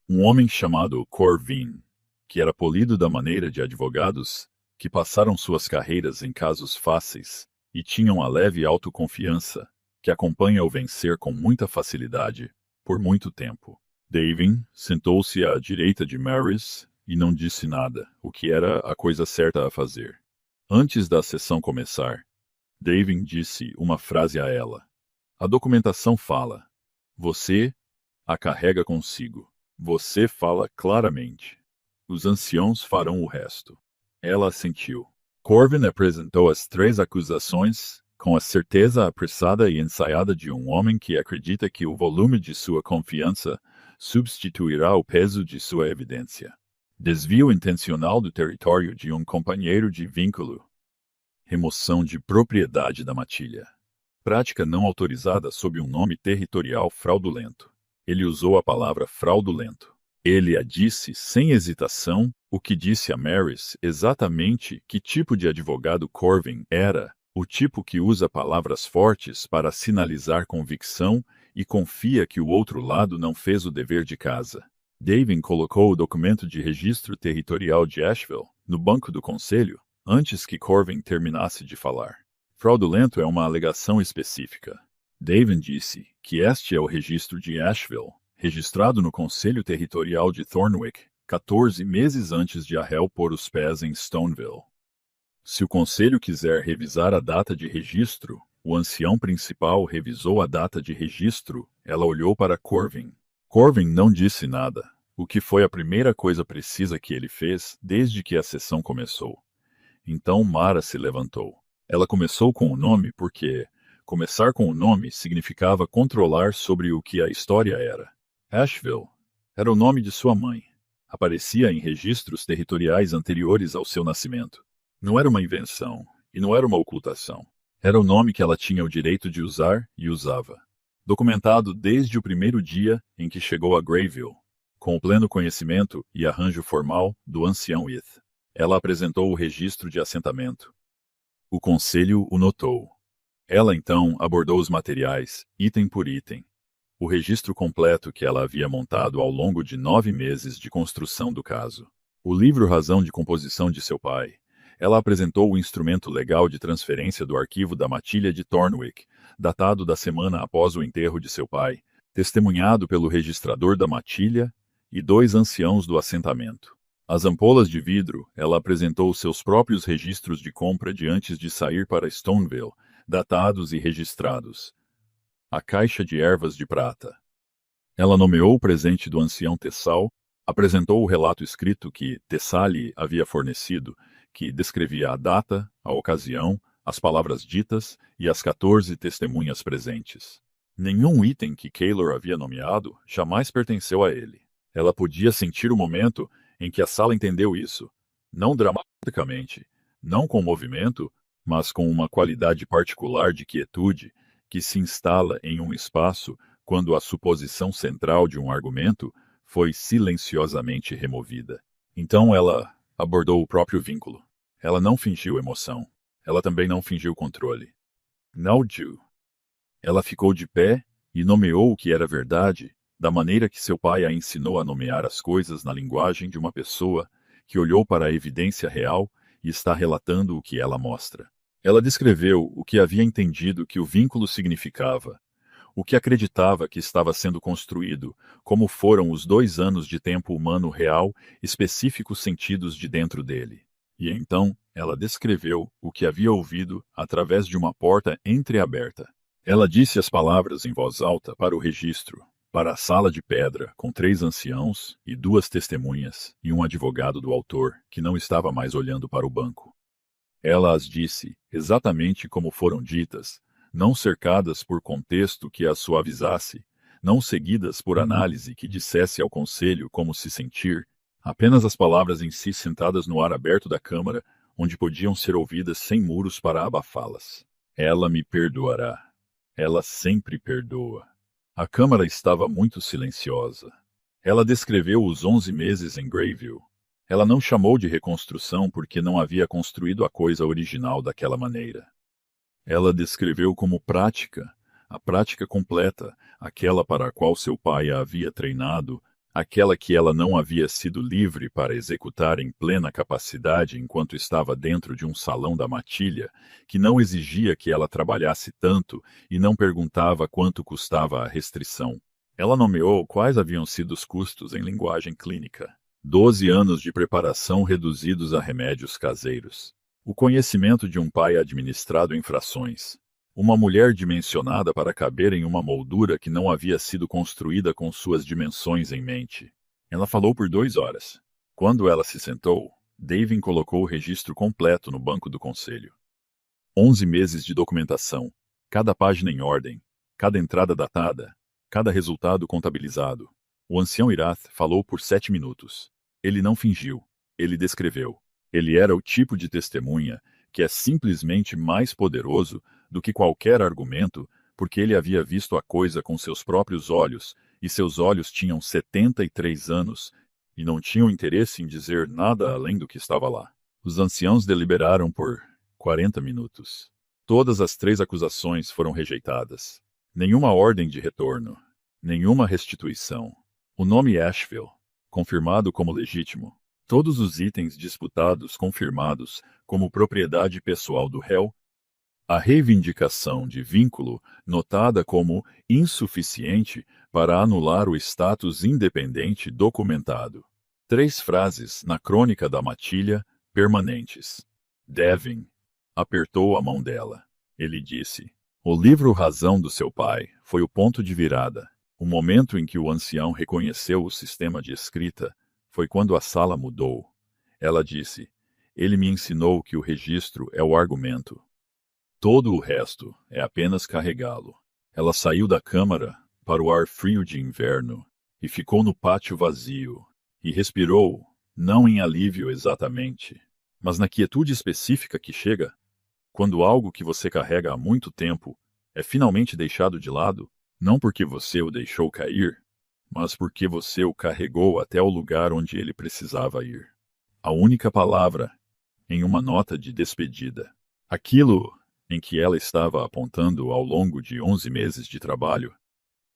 Um homem chamado Corvin, que era polido da maneira de advogados que passaram suas carreiras em casos fáceis e tinham a leve autoconfiança que acompanha o vencer com muita facilidade por muito tempo. Davin sentou-se à direita de Maris e não disse nada, o que era a coisa certa a fazer. Antes da sessão começar, Davin disse uma frase a ela. A documentação fala. Você a carrega consigo. Você fala claramente. Os anciãos farão o resto. Ela assentiu. Corvin apresentou as 3 acusações com a certeza apressada e ensaiada de um homem que acredita que o volume de sua confiança substituirá o peso de sua evidência. Desvio intencional do território de um companheiro de vínculo. Remoção de propriedade da matilha. Prática não autorizada sob um nome territorial fraudulento. Ele usou a palavra fraudulento. Ele a disse sem hesitação, o que disse a Maris exatamente que tipo de advogado Corvin era, o tipo que usa palavras fortes para sinalizar convicção e confia que o outro lado não fez o dever de casa. Davin colocou o documento de registro territorial de Asheville no banco do conselho antes que Corvin terminasse de falar. Fraudulento é uma alegação específica. Davin disse que este é o registro de Asheville, registrado no Conselho Territorial de Thornwick, 14 meses antes de Rahel pôr os pés em Stoneville. Se o conselho quiser revisar a data de registro, o ancião principal revisou a data de registro. Ela olhou para Corvin. Corvin não disse nada, o que foi a primeira coisa precisa que ele fez desde que a sessão começou. Então Mara se levantou. Ela começou com o nome porque começar com o nome significava controlar sobre o que a história era. Asheville era o nome de sua mãe. Aparecia em registros territoriais anteriores ao seu nascimento. Não era uma invenção e não era uma ocultação. Era o nome que ela tinha o direito de usar e usava. Documentado desde o primeiro dia em que chegou a Grayville, com o pleno conhecimento e arranjo formal do ancião Heath. Ela apresentou o registro de assentamento. O conselho o notou. Ela então abordou os materiais, item por item. O registro completo que ela havia montado ao longo de 9 meses de construção do caso. O livro Razão de Composição de seu pai. Ela apresentou o instrumento legal de transferência do arquivo da matilha de Thornwick, datado da semana após o enterro de seu pai, testemunhado pelo registrador da matilha e 2 anciãos do assentamento. As ampolas de vidro, ela apresentou seus próprios registros de compra de antes de sair para Stoneville, datados e registrados. A caixa de ervas de prata. Ela nomeou o presente do ancião Tessal, apresentou o relato escrito que Tessali havia fornecido, que descrevia a data, a ocasião, as palavras ditas e as 14 testemunhas presentes. Nenhum item que Keylor havia nomeado jamais pertenceu a ele. Ela podia sentir o momento em que a sala entendeu isso, não dramaticamente, não com movimento, mas com uma qualidade particular de quietude que se instala em um espaço quando a suposição central de um argumento foi silenciosamente removida. Então ela abordou o próprio vínculo. Ela não fingiu emoção. Ela também não fingiu controle. Não, Ju. Ela ficou de pé e nomeou o que era verdade, da maneira que seu pai a ensinou a nomear as coisas na linguagem de uma pessoa que olhou para a evidência real e está relatando o que ela mostra. Ela descreveu o que havia entendido que o vínculo significava, o que acreditava que estava sendo construído, como foram os 2 anos de tempo humano real, específicos sentidos de dentro dele. E então ela descreveu o que havia ouvido através de uma porta entreaberta. Ela disse as palavras em voz alta para o registro, para a sala de pedra, com 3 anciãos e 2 testemunhas, e um advogado do autor, que não estava mais olhando para o banco. Ela as disse exatamente como foram ditas, não cercadas por contexto que as suavizasse, não seguidas por análise que dissesse ao conselho como se sentir, apenas as palavras em si sentadas no ar aberto da câmara, onde podiam ser ouvidas sem muros para abafá-las. Ela me perdoará. Ela sempre perdoa. A câmara estava muito silenciosa. Ela descreveu os 11 meses em Grayville. Ela não chamou de reconstrução porque não havia construído a coisa original daquela maneira. Ela descreveu como prática, a prática completa, aquela para a qual seu pai a havia treinado, aquela que ela não havia sido livre para executar em plena capacidade enquanto estava dentro de um salão da matilha, que não exigia que ela trabalhasse tanto e não perguntava quanto custava a restrição. Ela nomeou quais haviam sido os custos em linguagem clínica. 12 anos de preparação reduzidos a remédios caseiros. O conhecimento de um pai administrado em frações. Uma mulher dimensionada para caber em uma moldura que não havia sido construída com suas dimensões em mente. Ela falou por 2 horas. Quando ela se sentou, Davin colocou o registro completo no banco do conselho. 11 meses de documentação, cada página em ordem, cada entrada datada, cada resultado contabilizado. O ancião Irath falou por 7 minutos. Ele não fingiu. Ele descreveu. Ele era o tipo de testemunha que é simplesmente mais poderoso do que qualquer argumento, porque ele havia visto a coisa com seus próprios olhos, e seus olhos tinham 73 anos, e não tinham interesse em dizer nada além do que estava lá. Os anciãos deliberaram por 40 minutos. Todas as 3 acusações foram rejeitadas. Nenhuma ordem de retorno. Nenhuma restituição. O nome Asheville, confirmado como legítimo. Todos os itens disputados confirmados como propriedade pessoal do réu. A reivindicação de vínculo notada como insuficiente para anular o status independente documentado. 3 frases na crônica da matilha permanentes. Devin apertou a mão dela. Ele disse: "O livro Razão do seu pai foi o ponto de virada. O momento em que o ancião reconheceu o sistema de escrita foi quando a sala mudou." Ela disse: "Ele me ensinou que o registro é o argumento. Todo o resto é apenas carregá-lo." Ela saiu da câmara para o ar frio de inverno e ficou no pátio vazio e respirou, não em alívio exatamente, mas na quietude específica que chega quando algo que você carrega há muito tempo é finalmente deixado de lado, não porque você o deixou cair, mas porque você o carregou até o lugar onde ele precisava ir. A única palavra em uma nota de despedida. Aquilo em que ela estava apontando ao longo de 11 meses de trabalho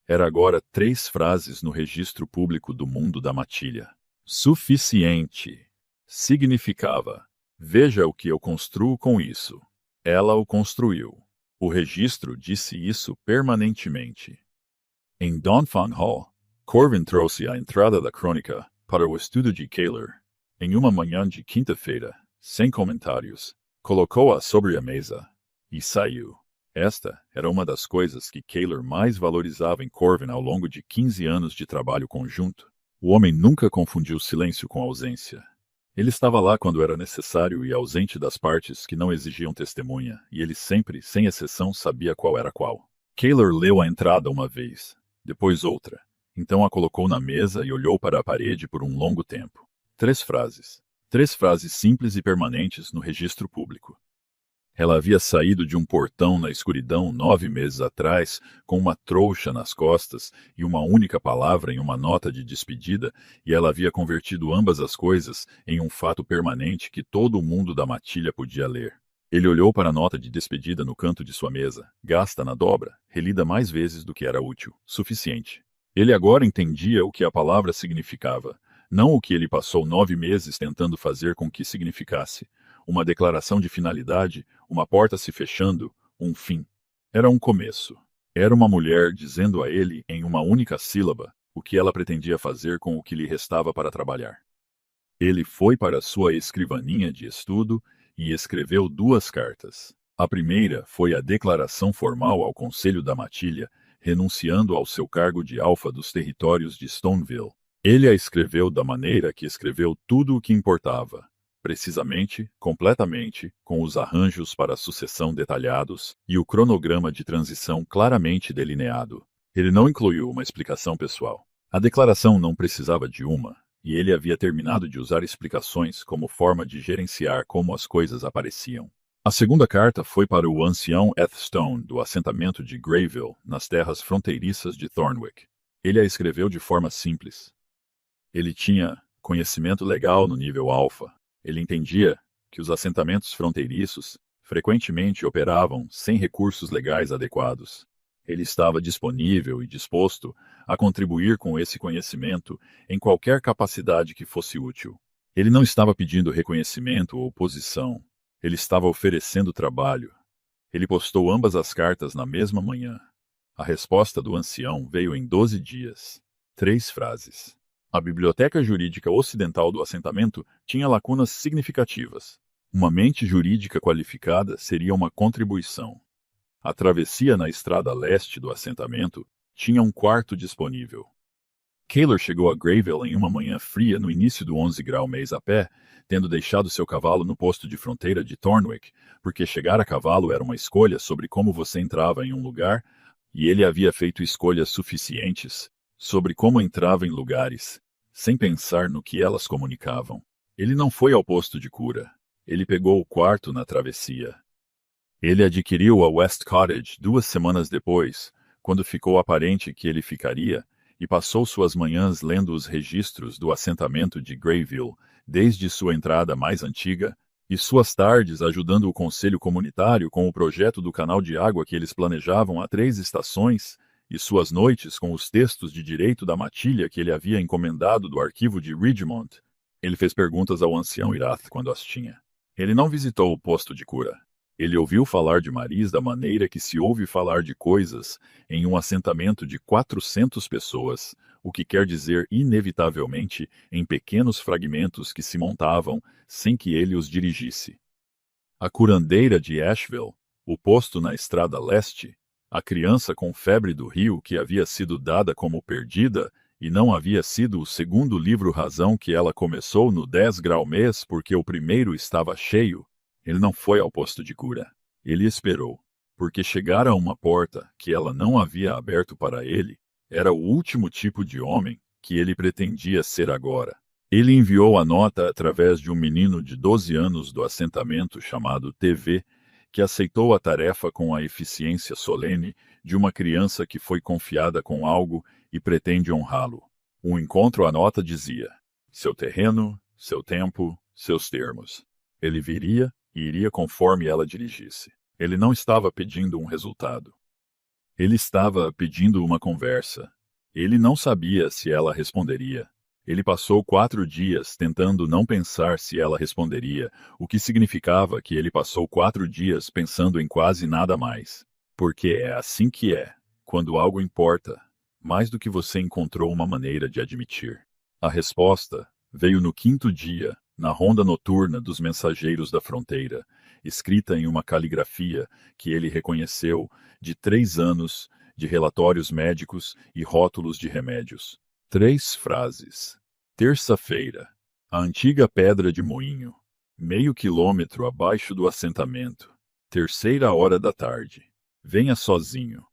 era agora 3 frases no registro público do mundo da matilha. Suficiente. Significava: veja o que eu construo com isso. Ela o construiu. O registro disse isso permanentemente. Em Donphan Hall, Corvin trouxe a entrada da crônica para o estúdio de Kaler. Em uma manhã de quinta-feira, sem comentários, colocou-a sobre a mesa e saiu. Esta era uma das coisas que Kaler mais valorizava em Corvin ao longo de 15 anos de trabalho conjunto. O homem nunca confundiu silêncio com ausência. Ele estava lá quando era necessário e ausente das partes que não exigiam testemunha, e ele sempre, sem exceção, sabia qual era qual. Kaler leu a entrada uma vez, depois outra. Então a colocou na mesa e olhou para a parede por um longo tempo. 3 frases. 3 frases simples e permanentes no registro público. Ela havia saído de um portão na escuridão 9 meses atrás, com uma trouxa nas costas e uma única palavra em uma nota de despedida, e ela havia convertido ambas as coisas em um fato permanente que todo o mundo da matilha podia ler. Ele olhou para a nota de despedida no canto de sua mesa, gasta na dobra, relida mais vezes do que era útil, suficiente. Ele agora entendia o que a palavra significava, não o que ele passou 9 meses tentando fazer com que significasse. Uma declaração de finalidade, uma porta se fechando, um fim. Era um começo. Era uma mulher dizendo a ele, em uma única sílaba, o que ela pretendia fazer com o que lhe restava para trabalhar. Ele foi para sua escrivaninha de estudo e escreveu 2 cartas. A primeira foi a declaração formal ao Conselho da Matilha, renunciando ao seu cargo de alfa dos territórios de Stoneville. Ele a escreveu da maneira que escreveu tudo o que importava. Precisamente, completamente, com os arranjos para a sucessão detalhados e o cronograma de transição claramente delineado. Ele não incluiu uma explicação pessoal. A declaração não precisava de uma, e ele havia terminado de usar explicações como forma de gerenciar como as coisas apareciam. A segunda carta foi para o ancião Stone, do assentamento de Greyville, nas terras fronteiriças de Thornwick. Ele a escreveu de forma simples. Ele tinha conhecimento legal no nível alfa. Ele entendia que os assentamentos fronteiriços frequentemente operavam sem recursos legais adequados. Ele estava disponível e disposto a contribuir com esse conhecimento em qualquer capacidade que fosse útil. Ele não estava pedindo reconhecimento ou posição. Ele estava oferecendo trabalho. Ele postou ambas as cartas na mesma manhã. A resposta do ancião veio em 12 dias. 3 frases. A biblioteca jurídica ocidental do assentamento tinha lacunas significativas. Uma mente jurídica qualificada seria uma contribuição. A travessia na estrada leste do assentamento tinha um quarto disponível. Kaler chegou a Greyville em uma manhã fria no início do 11 grau mês a pé, tendo deixado seu cavalo no posto de fronteira de Thornwick, porque chegar a cavalo era uma escolha sobre como você entrava em um lugar, e ele havia feito escolhas suficientes sobre como entrava em lugares, sem pensar no que elas comunicavam. Ele não foi ao posto de cura. Ele pegou o quarto na travessia. Ele adquiriu a West Cottage 2 semanas depois, quando ficou aparente que ele ficaria, e passou suas manhãs lendo os registros do assentamento de Grayville, desde sua entrada mais antiga, e suas tardes ajudando o conselho comunitário com o projeto do canal de água que eles planejavam há 3 estações, e suas noites com os textos de direito da matilha que ele havia encomendado do arquivo de Ridgemont. Ele fez perguntas ao ancião Irath quando as tinha. Ele não visitou o posto de cura. Ele ouviu falar de Maris da maneira que se ouve falar de coisas em um assentamento de 400 pessoas, o que quer dizer inevitavelmente em pequenos fragmentos que se montavam sem que ele os dirigisse. A curandeira de Asheville, o posto na estrada leste, a criança com febre do rio que havia sido dada como perdida e não havia sido o segundo livro razão que ela começou no 10 grau mês porque o primeiro estava cheio. Ele não foi ao posto de cura. Ele esperou, porque chegar a uma porta que ela não havia aberto para ele era o último tipo de homem que ele pretendia ser agora. Ele enviou a nota através de um menino de 12 anos do assentamento chamado TV, que aceitou a tarefa com a eficiência solene de uma criança que foi confiada com algo e pretende honrá-lo. O encontro à nota dizia: seu terreno, seu tempo, seus termos. Ele viria e iria conforme ela dirigisse. Ele não estava pedindo um resultado. Ele estava pedindo uma conversa. Ele não sabia se ela responderia. Ele passou 4 dias tentando não pensar se ela responderia, o que significava que ele passou 4 dias pensando em quase nada mais. Porque é assim que é, quando algo importa, mais do que você encontrou uma maneira de admitir. A resposta veio no 5º dia, na ronda noturna dos mensageiros da fronteira, escrita em uma caligrafia que ele reconheceu de 3 anos de relatórios médicos e rótulos de remédios. 3 frases. Terça-feira. A antiga pedra de moinho. Meio quilômetro abaixo do assentamento. 3ª hora da tarde. Venha sozinho.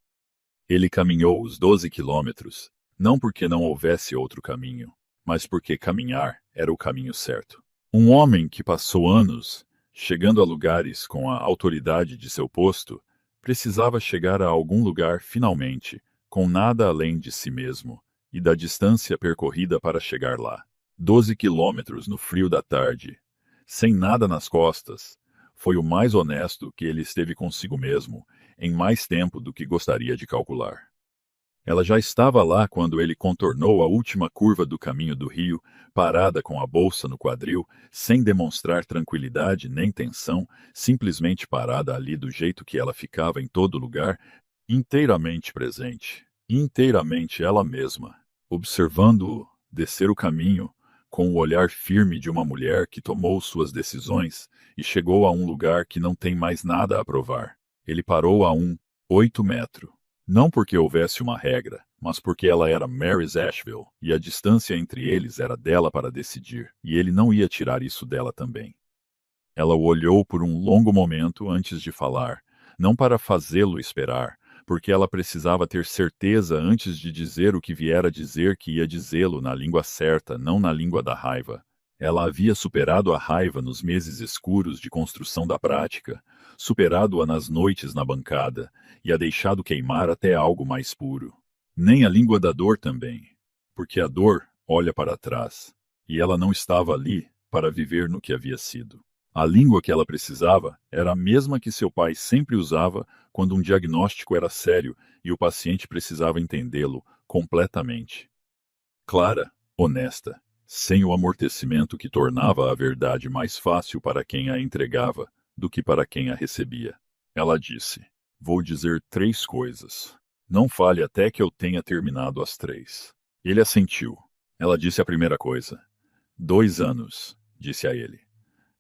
Ele caminhou os 12 quilômetros, não porque não houvesse outro caminho, mas porque caminhar era o caminho certo. Um homem que passou anos chegando a lugares com a autoridade de seu posto, precisava chegar a algum lugar finalmente, com nada além de si mesmo e da distância percorrida para chegar lá. 12 quilômetros no frio da tarde, sem nada nas costas, foi o mais honesto que ele esteve consigo mesmo em mais tempo do que gostaria de calcular. Ela já estava lá quando ele contornou a última curva do caminho do rio, parada com a bolsa no quadril, sem demonstrar tranquilidade nem tensão, simplesmente parada ali do jeito que ela ficava em todo lugar, inteiramente presente, inteiramente ela mesma, observando-o descer o caminho, com o olhar firme de uma mulher que tomou suas decisões e chegou a um lugar que não tem mais nada a provar. Ele parou a 8 metros. Não porque houvesse uma regra, mas porque ela era Maris Asheville, e a distância entre eles era dela para decidir, e ele não ia tirar isso dela também. Ela o olhou por um longo momento antes de falar, não para fazê-lo esperar, porque ela precisava ter certeza antes de dizer o que viera dizer que ia dizê-lo na língua certa, não na língua da raiva. Ela havia superado a raiva nos meses escuros de construção da prática, superado-a nas noites na bancada, e a deixado queimar até algo mais puro. Nem a língua da dor também, porque a dor olha para trás, e ela não estava ali para viver no que havia sido. A língua que ela precisava era a mesma que seu pai sempre usava quando um diagnóstico era sério e o paciente precisava entendê-lo completamente. Clara, honesta, sem o amortecimento que tornava a verdade mais fácil para quem a entregava do que para quem a recebia. Ela disse: vou dizer 3 coisas. Não fale até que eu tenha terminado as 3. Ele assentiu. Ela disse a primeira coisa. 2 anos, disse a ele.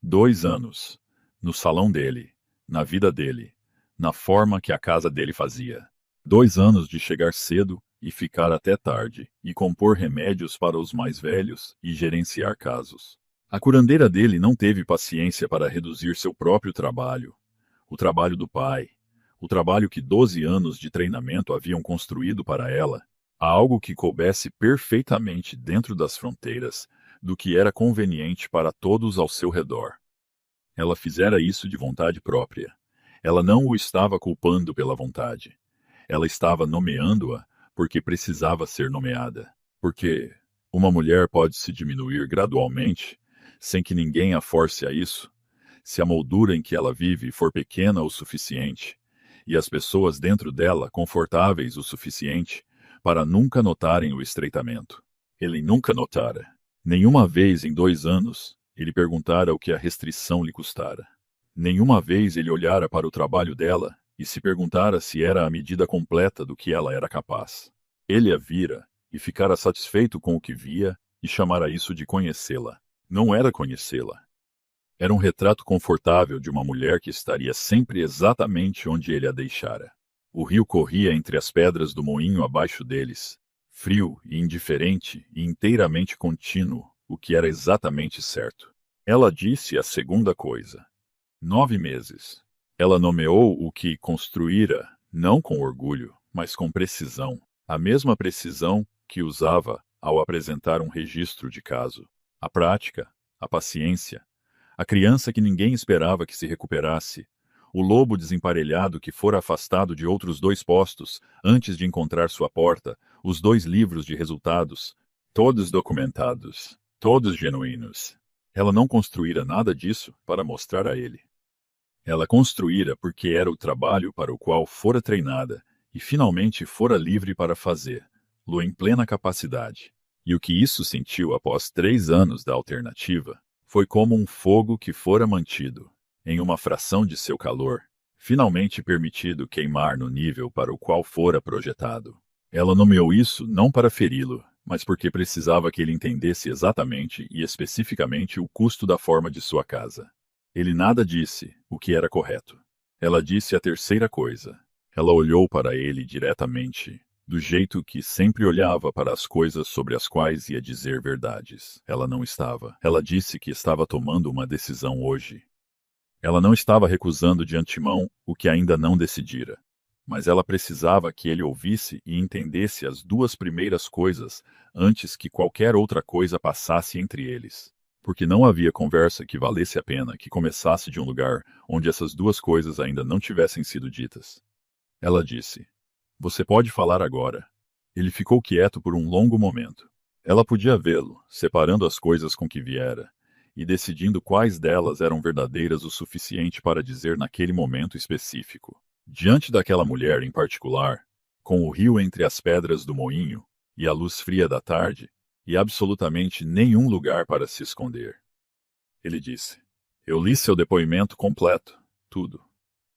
2 anos. No salão dele, na vida dele, na forma que a casa dele fazia. 2 anos de chegar cedo e ficar até tarde, e compor remédios para os mais velhos e gerenciar casos. A curandeira dele não teve paciência para reduzir seu próprio trabalho, o trabalho do pai, o trabalho que 12 anos de treinamento haviam construído para ela, a algo que coubesse perfeitamente dentro das fronteiras do que era conveniente para todos ao seu redor. Ela fizera isso de vontade própria. Ela não o estava culpando pela vontade. Ela estava nomeando-a porque precisava ser nomeada. Porque uma mulher pode se diminuir gradualmente, sem que ninguém a force a isso, se a moldura em que ela vive for pequena o suficiente, e as pessoas dentro dela confortáveis o suficiente para nunca notarem o estreitamento. Ele nunca notara. Nenhuma vez em 2 anos ele perguntara o que a restrição lhe custara. Nenhuma vez ele olhara para o trabalho dela e se perguntara se era a medida completa do que ela era capaz. Ele a vira e ficara satisfeito com o que via e chamara isso de conhecê-la. Não era conhecê-la. Era um retrato confortável de uma mulher que estaria sempre exatamente onde ele a deixara. O rio corria entre as pedras do moinho abaixo deles, frio e indiferente e inteiramente contínuo, o que era exatamente certo. Ela disse a segunda coisa. 9 meses. Ela nomeou o que construíra, não com orgulho, mas com precisão, a mesma precisão que usava ao apresentar um registro de caso. A prática, a paciência, a criança que ninguém esperava que se recuperasse, o lobo desemparelhado que fora afastado de outros 2 postos antes de encontrar sua porta, os 2 livros de resultados, todos documentados, todos genuínos. Ela não construíra nada disso para mostrar a ele. Ela construíra porque era o trabalho para o qual fora treinada e finalmente fora livre para fazer-lo em plena capacidade. E o que isso sentiu após 3 anos da alternativa foi como um fogo que fora mantido, em uma fração de seu calor, finalmente permitido queimar no nível para o qual fora projetado. Ela nomeou isso não para feri-lo, mas porque precisava que ele entendesse exatamente e especificamente o custo da forma de sua casa. Ele nada disse, o que era correto. Ela disse a terceira coisa. Ela olhou para ele diretamente, do jeito que sempre olhava para as coisas sobre as quais ia dizer verdades. Ela não estava. Ela disse que estava tomando uma decisão hoje. Ela não estava recusando de antemão o que ainda não decidira. Mas ela precisava que ele ouvisse e entendesse as 2 primeiras coisas antes que qualquer outra coisa passasse entre eles. Porque não havia conversa que valesse a pena que começasse de um lugar onde essas 2 coisas ainda não tivessem sido ditas. Ela disse: "Você pode falar agora." Ele ficou quieto por um longo momento. Ela podia vê-lo, separando as coisas com que viera, e decidindo quais delas eram verdadeiras o suficiente para dizer naquele momento específico. Diante daquela mulher em particular, com o rio entre as pedras do moinho e a luz fria da tarde, e absolutamente nenhum lugar para se esconder. Ele disse: "Eu li seu depoimento completo, tudo."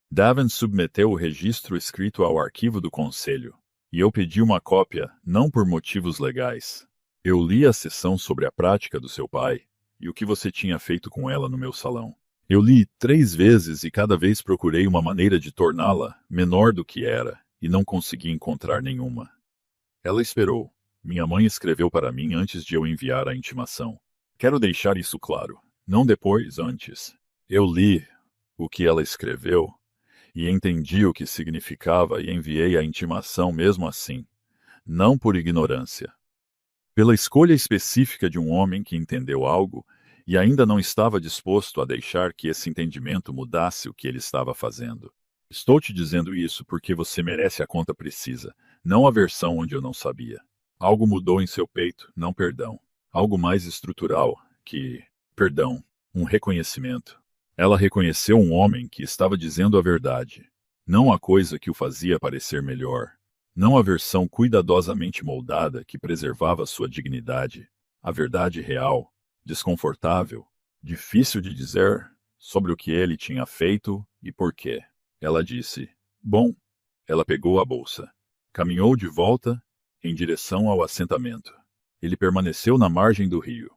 Davin submeteu o registro escrito ao arquivo do conselho, e eu pedi uma cópia não por motivos legais. Eu li a seção sobre a prática do seu pai e o que você tinha feito com ela no meu salão. Eu li 3 vezes e cada vez procurei uma maneira de torná-la menor do que era, e não consegui encontrar nenhuma. Ela esperou. Minha mãe escreveu para mim antes de eu enviar a intimação. Quero deixar isso claro. Não depois, antes. Eu li o que ela escreveu e entendi o que significava e enviei a intimação mesmo assim. Não por ignorância. Pela escolha específica de um homem que entendeu algo e ainda não estava disposto a deixar que esse entendimento mudasse o que ele estava fazendo. Estou te dizendo isso porque você merece a conta precisa, não a versão onde eu não sabia. Algo mudou em seu peito, não perdão. Algo mais estrutural que, perdão, um reconhecimento. Ela reconheceu um homem que estava dizendo a verdade, não a coisa que o fazia parecer melhor, não a versão cuidadosamente moldada que preservava sua dignidade, a verdade real, desconfortável, difícil de dizer, sobre o que ele tinha feito e por quê. Ela disse: "Bom." Ela pegou a bolsa. Caminhou de volta em direção ao assentamento. Ele permaneceu na margem do rio.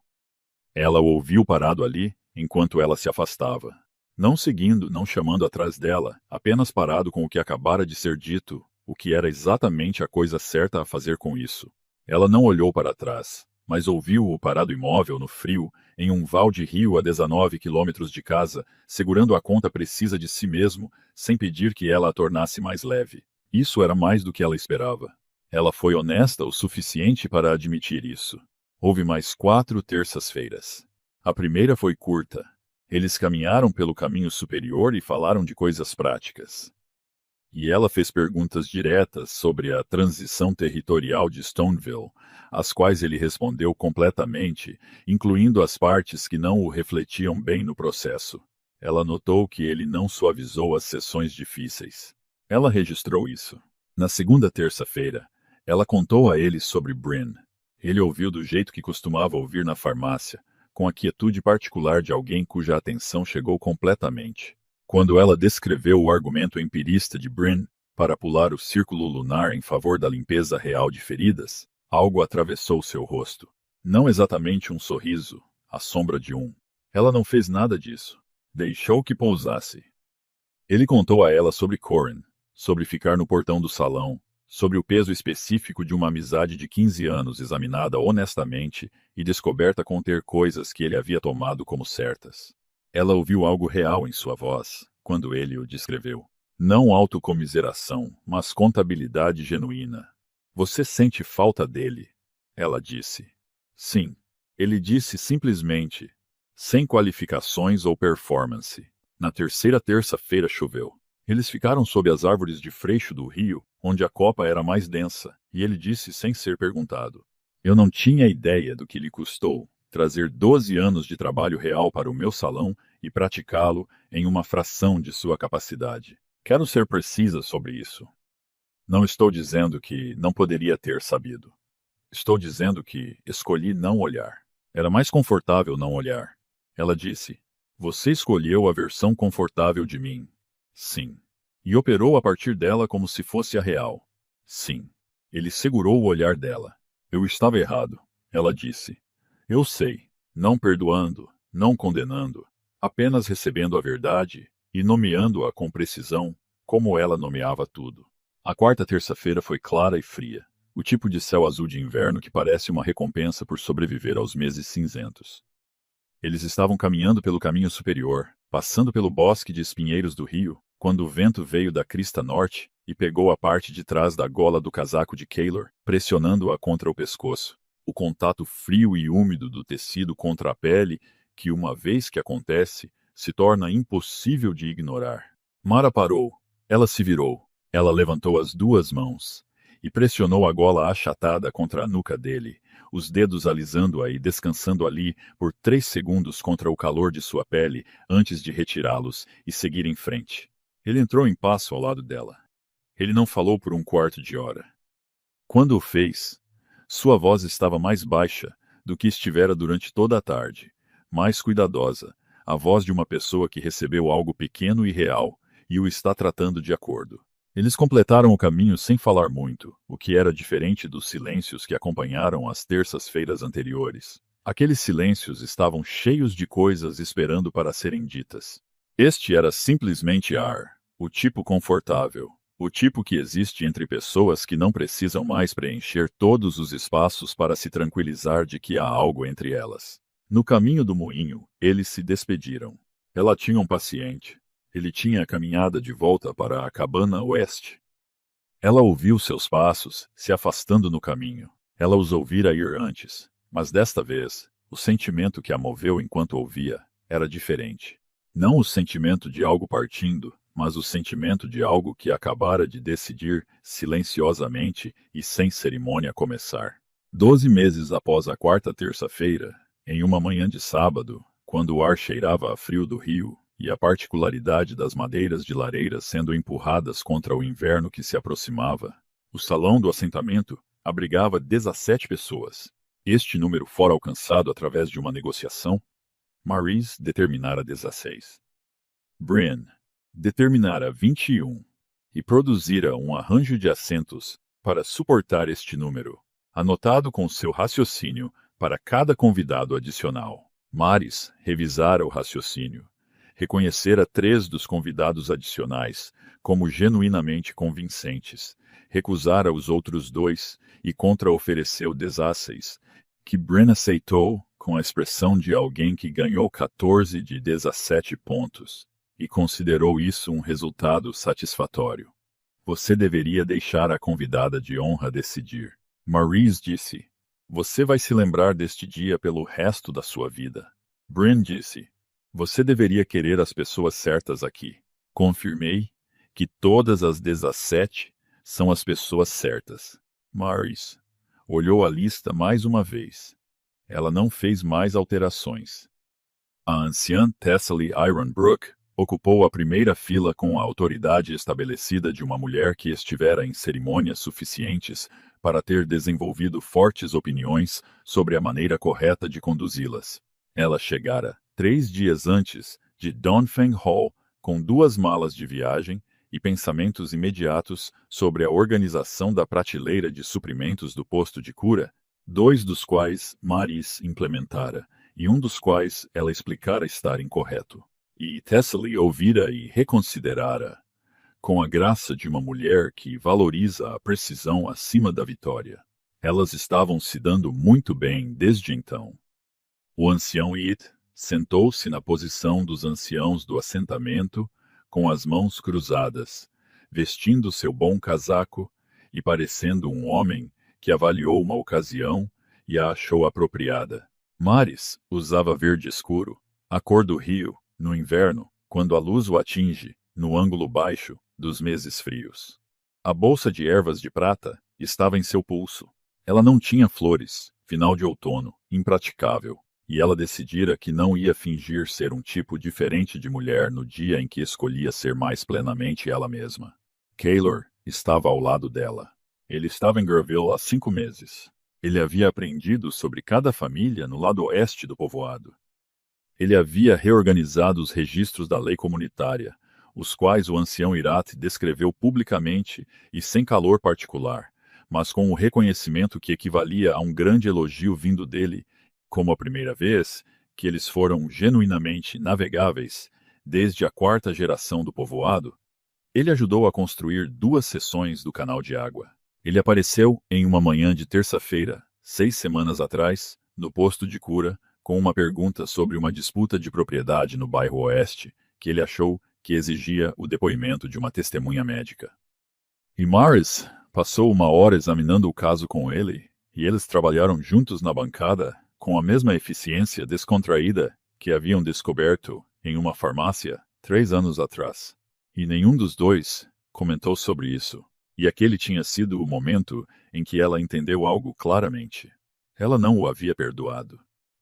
Ela o ouviu parado ali, enquanto ela se afastava. Não seguindo, não chamando atrás dela, apenas parado com o que acabara de ser dito, o que era exatamente a coisa certa a fazer com isso. Ela não olhou para trás, mas ouviu-o parado imóvel no frio, em um val de rio a 19 quilômetros de casa, segurando a conta precisa de si mesmo, sem pedir que ela a tornasse mais leve. Isso era mais do que ela esperava. Ela foi honesta o suficiente para admitir isso. Houve mais 4 terças-feiras. A primeira foi curta. Eles caminharam pelo caminho superior e falaram de coisas práticas. E ela fez perguntas diretas sobre a transição territorial de Stoneville, às quais ele respondeu completamente, incluindo as partes que não o refletiam bem no processo. Ela notou que ele não suavizou as sessões difíceis. Ela registrou isso. Na segunda terça-feira, ela contou a ele sobre Bryn. Ele ouviu do jeito que costumava ouvir na farmácia, com a quietude particular de alguém cuja atenção chegou completamente. Quando ela descreveu o argumento empirista de Bryn para pular o círculo lunar em favor da limpeza real de feridas, algo atravessou seu rosto. Não exatamente um sorriso, a sombra de um. Ela não fez nada disso. Deixou que pousasse. Ele contou a ela sobre Corin, sobre ficar no portão do salão, sobre o peso específico de uma amizade de 15 anos examinada honestamente e descoberta conter coisas que ele havia tomado como certas. Ela ouviu algo real em sua voz, quando ele o descreveu. Não autocomiseração, mas contabilidade genuína. Você sente falta dele? Ela disse. Sim. Ele disse simplesmente, sem qualificações ou performance. Na terceira terça-feira choveu. Eles ficaram sob as árvores de freixo do rio, onde a copa era mais densa, e ele disse sem ser perguntado. Eu não tinha ideia do que lhe custou trazer 12 anos de trabalho real para o meu salão e praticá-lo em uma fração de sua capacidade. Quero ser precisa sobre isso. Não estou dizendo que não poderia ter sabido. Estou dizendo que escolhi não olhar. Era mais confortável não olhar. Ela disse, você escolheu a versão confortável de mim. Sim. E operou a partir dela como se fosse a real. Sim. Ele segurou o olhar dela. Eu estava errado. Ela disse. Eu sei. Não perdoando, não condenando, apenas recebendo a verdade e nomeando-a com precisão, como ela nomeava tudo. A quarta terça-feira foi clara e fria, o tipo de céu azul de inverno que parece uma recompensa por sobreviver aos meses cinzentos. Eles estavam caminhando pelo caminho superior, passando pelo bosque de espinheiros do rio, quando o vento veio da crista norte e pegou a parte de trás da gola do casaco de Keylor, pressionando-a contra o pescoço. O contato frio e úmido do tecido contra a pele, que uma vez que acontece, se torna impossível de ignorar. Mara parou. Ela se virou. Ela levantou as 2 mãos e pressionou a gola achatada contra a nuca dele, os dedos alisando-a e descansando ali por 3 segundos contra o calor de sua pele antes de retirá-los e seguir em frente. Ele entrou em passo ao lado dela. Ele não falou por 1/4 de hora. Quando o fez, sua voz estava mais baixa do que estivera durante toda a tarde, mais cuidadosa, a voz de uma pessoa que recebeu algo pequeno e real e o está tratando de acordo. Eles completaram o caminho sem falar muito, o que era diferente dos silêncios que acompanharam as terças-feiras anteriores. Aqueles silêncios estavam cheios de coisas esperando para serem ditas. Este era simplesmente ar, o tipo confortável. O tipo que existe entre pessoas que não precisam mais preencher todos os espaços para se tranquilizar de que há algo entre elas. No caminho do moinho, eles se despediram. Ela tinha um paciente. Ele tinha a caminhada de volta para a cabana oeste. Ela ouviu seus passos se afastando no caminho. Ela os ouvira ir antes, mas desta vez, o sentimento que a moveu enquanto ouvia era diferente. Não o sentimento de algo partindo, mas o sentimento de algo que acabara de decidir silenciosamente e sem cerimônia começar. 12 meses após a quarta terça-feira, em uma manhã de sábado, quando o ar cheirava a frio do rio e a particularidade das madeiras de lareiras sendo empurradas contra o inverno que se aproximava, o salão do assentamento abrigava 17 pessoas. Este número fora alcançado através de uma negociação, Maurice determinara 16. Bryn determinara 21 e produzira um arranjo de assentos para suportar este número, anotado com seu raciocínio para cada convidado adicional. Maris revisara o raciocínio, reconhecera 3 dos convidados adicionais como genuinamente convincentes, recusara os outros 2 e contra-ofereceu 16, que Bryn aceitou com a expressão de alguém que ganhou 14 de 17 pontos. E considerou isso um resultado satisfatório. Você deveria deixar a convidada de honra decidir. Maurice disse. Você vai se lembrar deste dia pelo resto da sua vida. Bryn disse. Você deveria querer as pessoas certas aqui. Confirmei que todas as 17 são as pessoas certas. Maurice olhou a lista mais uma vez. Ela não fez mais alterações. A anciã Thessaly Ironbrook ocupou a primeira fila com a autoridade estabelecida de uma mulher que estivera em cerimônias suficientes para ter desenvolvido fortes opiniões sobre a maneira correta de conduzi-las. Ela chegara 3 dias antes de Donphan Hall com 2 malas de viagem e pensamentos imediatos sobre a organização da prateleira de suprimentos do posto de cura, 2 dos quais Maris implementara, e um dos quais ela explicara estar incorreto. E Thessaly ouvira e reconsiderara, com a graça de uma mulher que valoriza a precisão acima da vitória. Elas estavam se dando muito bem desde então. O ancião It sentou-se na posição dos anciãos do assentamento, com as mãos cruzadas, vestindo seu bom casaco e parecendo um homem que avaliou uma ocasião e a achou apropriada. Maris usava verde escuro, a cor do rio, no inverno, quando a luz o atinge, no ângulo baixo dos meses frios. A bolsa de ervas de prata estava em seu pulso. Ela não tinha flores, final de outono, impraticável, e ela decidira que não ia fingir ser um tipo diferente de mulher no dia em que escolhia ser mais plenamente ela mesma. Kaylor estava ao lado dela. Ele estava em Gurville há 5 meses. Ele havia aprendido sobre cada família no lado oeste do povoado. Ele havia reorganizado os registros da lei comunitária, os quais o ancião Irat descreveu publicamente e sem calor particular, mas com o reconhecimento que equivalia a um grande elogio vindo dele, como a primeira vez que eles foram genuinamente navegáveis desde a 4ª geração do povoado. Ele ajudou a construir 2 seções do canal de água. Ele apareceu em uma manhã de terça-feira, 6 semanas atrás, no posto de cura, com uma pergunta sobre uma disputa de propriedade no bairro oeste, que ele achou que exigia o depoimento de uma testemunha médica. E Maris passou 1 hora examinando o caso com ele, e eles trabalharam juntos na bancada com a mesma eficiência descontraída que haviam descoberto em uma farmácia 3 anos atrás. E nenhum dos dois comentou sobre isso. E aquele tinha sido o momento em que ela entendeu algo claramente. Ela não o havia perdoado.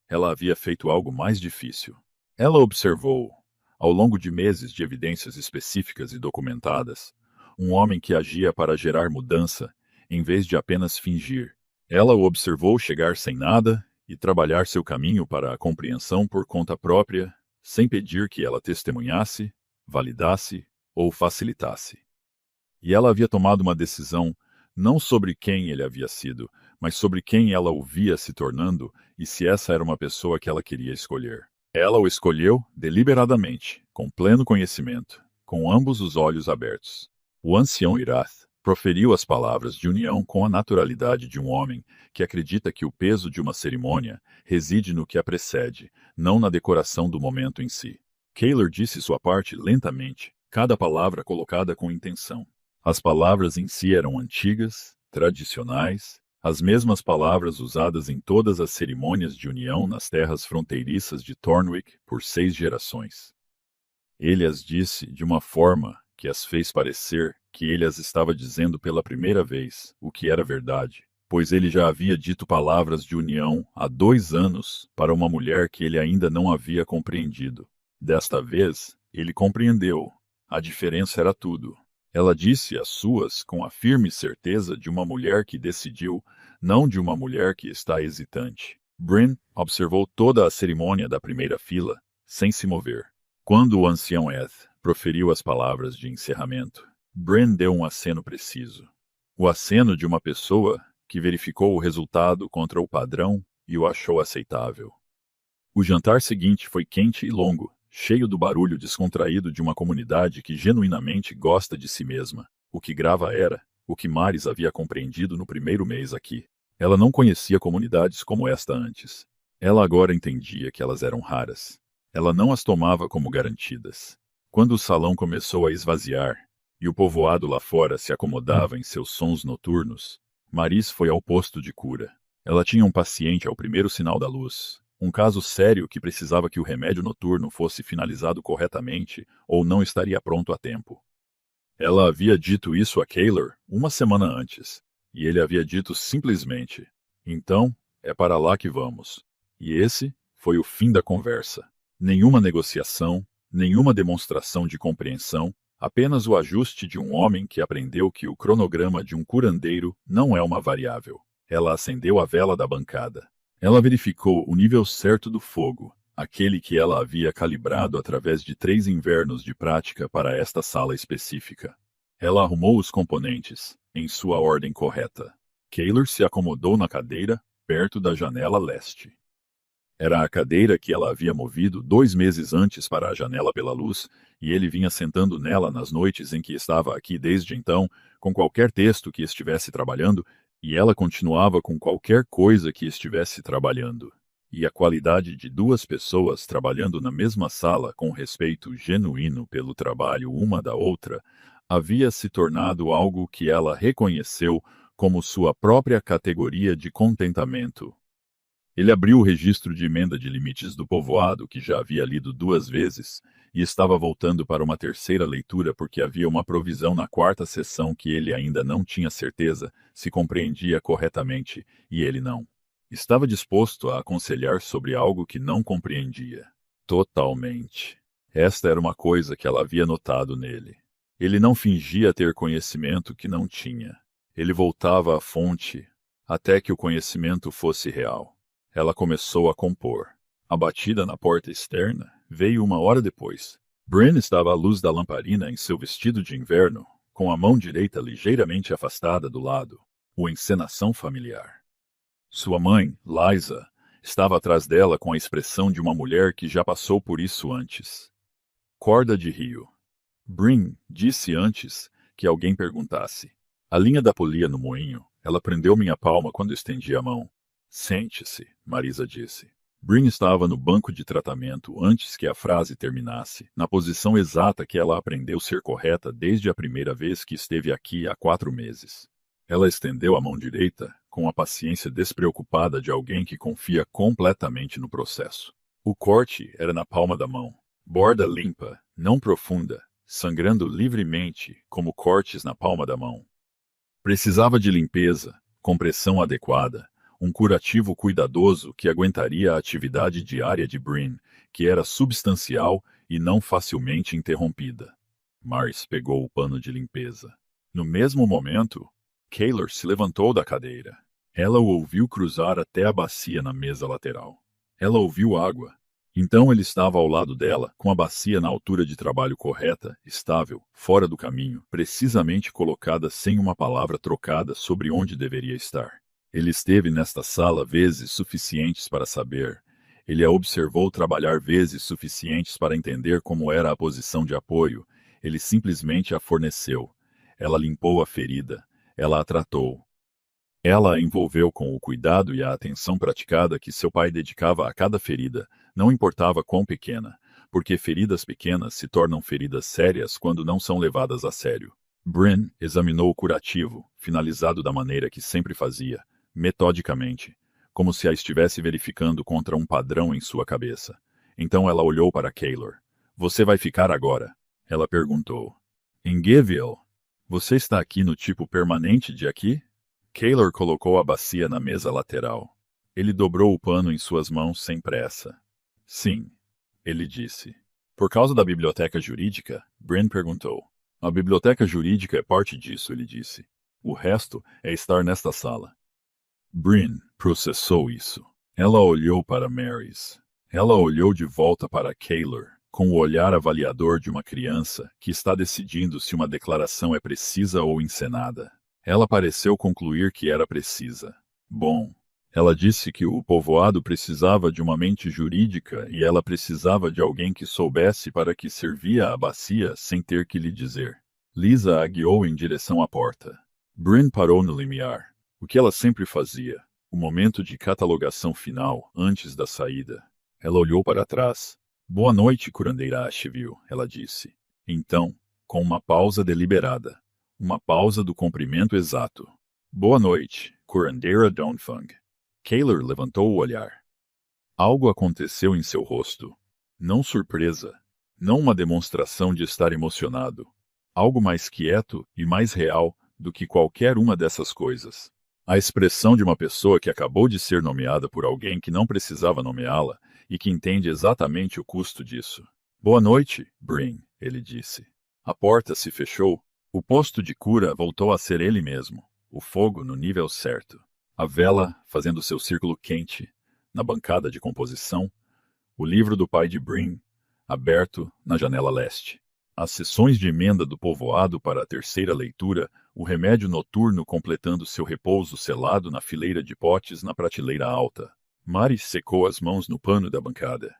Ela havia feito algo mais difícil. Ela observou, ao longo de meses de evidências específicas e documentadas, um homem que agia para gerar mudança, em vez de apenas fingir. Ela o observou chegar sem nada e trabalhar seu caminho para a compreensão por conta própria, sem pedir que ela testemunhasse, validasse ou facilitasse. E ela havia tomado uma decisão não sobre quem ele havia sido, mas sobre quem ela o via se tornando e se essa era uma pessoa que ela queria escolher. Ela o escolheu deliberadamente, com pleno conhecimento, com ambos os olhos abertos. O ancião Irath proferiu as palavras de união com a naturalidade de um homem que acredita que o peso de uma cerimônia reside no que a precede, não na decoração do momento em si. Kaylor disse sua parte lentamente, cada palavra colocada com intenção. As palavras em si eram antigas, tradicionais, as mesmas palavras usadas em todas as cerimônias de união nas terras fronteiriças de Thornwick por 6 gerações. Ele as disse de uma forma que as fez parecer que ele as estava dizendo pela primeira vez, o que era verdade, pois ele já havia dito palavras de união há 2 anos para uma mulher que ele ainda não havia compreendido. Desta vez, ele compreendeu. A diferença era tudo. Ela disse as suas com a firme certeza de uma mulher que decidiu, não de uma mulher que está hesitante. Bryn observou toda a cerimônia da primeira fila, sem se mover. Quando o ancião Ed proferiu as palavras de encerramento, Bryn deu um aceno preciso. O aceno de uma pessoa que verificou o resultado contra o padrão e o achou aceitável. O jantar seguinte foi quente e longo, cheio do barulho descontraído de uma comunidade que genuinamente gosta de si mesma. O que grava era o que Maris havia compreendido no primeiro mês aqui. Ela não conhecia comunidades como esta antes. Ela agora entendia que elas eram raras. Ela não as tomava como garantidas. Quando o salão começou a esvaziar, e o povoado lá fora se acomodava em seus sons noturnos, Maris foi ao posto de cura. Ela tinha um paciente ao primeiro sinal da luz, um caso sério que precisava que o remédio noturno fosse finalizado corretamente ou não estaria pronto a tempo. Ela havia dito isso a Kaylor uma semana antes, e ele havia dito simplesmente: então, é para lá que vamos. E esse foi o fim da conversa. Nenhuma negociação, nenhuma demonstração de compreensão, apenas o ajuste de um homem que aprendeu que o cronograma de um curandeiro não é uma variável. Ela acendeu a vela da bancada. Ela verificou o nível certo do fogo, aquele que ela havia calibrado através de 3 invernos de prática para esta sala específica. Ela arrumou os componentes, em sua ordem correta. Kaylor se acomodou na cadeira, perto da janela leste. Era a cadeira que ela havia movido 2 meses antes para a janela pela luz, e ele vinha sentando nela nas noites em que estava aqui desde então, com qualquer texto que estivesse trabalhando, e ela continuava com qualquer coisa que estivesse trabalhando. E a qualidade de 2 pessoas trabalhando na mesma sala com respeito genuíno pelo trabalho uma da outra havia se tornado algo que ela reconheceu como sua própria categoria de contentamento. Ele abriu o registro de emenda de limites do povoado, que já havia lido 2 vezes, e estava voltando para uma terceira leitura porque havia uma provisão na 4ª seção que ele ainda não tinha certeza se compreendia corretamente, e ele não. Estava disposto a aconselhar sobre algo que não compreendia. Totalmente. Esta era uma coisa que ela havia notado nele. Ele não fingia ter conhecimento que não tinha. Ele voltava à fonte até que o conhecimento fosse real. Ela começou a compor. A batida na porta externa veio 1 hora depois. Bryn estava à luz da lamparina em seu vestido de inverno, com a mão direita ligeiramente afastada do lado, uma encenação familiar. Sua mãe, Liza, estava atrás dela com a expressão de uma mulher que já passou por isso antes. Corda de rio. Bryn disse antes que alguém perguntasse. A linha da polia no moinho, ela prendeu minha palma quando estendi a mão. Sente-se, Marisa disse. Bryn estava no banco de tratamento antes que a frase terminasse, na posição exata que ela aprendeu ser correta desde a primeira vez que esteve aqui há 4 meses. Ela estendeu a mão direita com a paciência despreocupada de alguém que confia completamente no processo. O corte era na palma da mão, borda limpa, não profunda, sangrando livremente como cortes na palma da mão. Precisava de limpeza, compressão adequada, um curativo cuidadoso que aguentaria a atividade diária de Bryn, que era substancial e não facilmente interrompida. Mars pegou o pano de limpeza. No mesmo momento, Kaylor se levantou da cadeira. Ela o ouviu cruzar até a bacia na mesa lateral. Ela ouviu água. Então ele estava ao lado dela, com a bacia na altura de trabalho correta, estável, fora do caminho, precisamente colocada sem uma palavra trocada sobre onde deveria estar. Ele esteve nesta sala vezes suficientes para saber. Ele a observou trabalhar vezes suficientes para entender como era a posição de apoio. Ele simplesmente a forneceu. Ela limpou a ferida. Ela a tratou. Ela a envolveu com o cuidado e a atenção praticada que seu pai dedicava a cada ferida, não importava quão pequena, porque feridas pequenas se tornam feridas sérias quando não são levadas a sério. Bryn examinou o curativo, finalizado da maneira que sempre fazia, metodicamente, como se a estivesse verificando contra um padrão em sua cabeça. Então ela olhou para Kaylor. Você vai ficar agora? Ela perguntou. Em Geville? Você está aqui no tipo permanente de aqui? Kaylor colocou a bacia na mesa lateral. Ele dobrou o pano em suas mãos sem pressa. Sim, ele disse. Por causa da biblioteca jurídica? Bryn perguntou. A biblioteca jurídica é parte disso, ele disse. O resto é estar nesta sala. Bryn processou isso. Ela olhou para Maris. Ela olhou de volta para Kaylor, com o olhar avaliador de uma criança que está decidindo se uma declaração é precisa ou encenada. Ela pareceu concluir que era precisa. Bom, ela disse que o povoado precisava de uma mente jurídica e ela precisava de alguém que soubesse para que servia a bacia sem ter que lhe dizer. Lisa a guiou em direção à porta. Bryn parou no limiar, o que ela sempre fazia, o momento de catalogação final antes da saída. Ela olhou para trás. Boa noite, curandeira Asheville, ela disse. Então, com uma pausa deliberada. Uma pausa do comprimento exato. Boa noite, curandeira Dongfeng. Kaylor levantou o olhar. Algo aconteceu em seu rosto. Não surpresa. Não uma demonstração de estar emocionado. Algo mais quieto e mais real do que qualquer uma dessas coisas. A expressão de uma pessoa que acabou de ser nomeada por alguém que não precisava nomeá-la e que entende exatamente o custo disso. Boa noite, Brin, ele disse. A porta se fechou. O posto de cura voltou a ser ele mesmo. O fogo no nível certo. A vela fazendo seu círculo quente na bancada de composição. O livro do pai de Brin, aberto na janela leste. As sessões de emenda do povoado para a terceira leitura, o remédio noturno completando seu repouso selado na fileira de potes na prateleira alta. Mari secou as mãos no pano da bancada.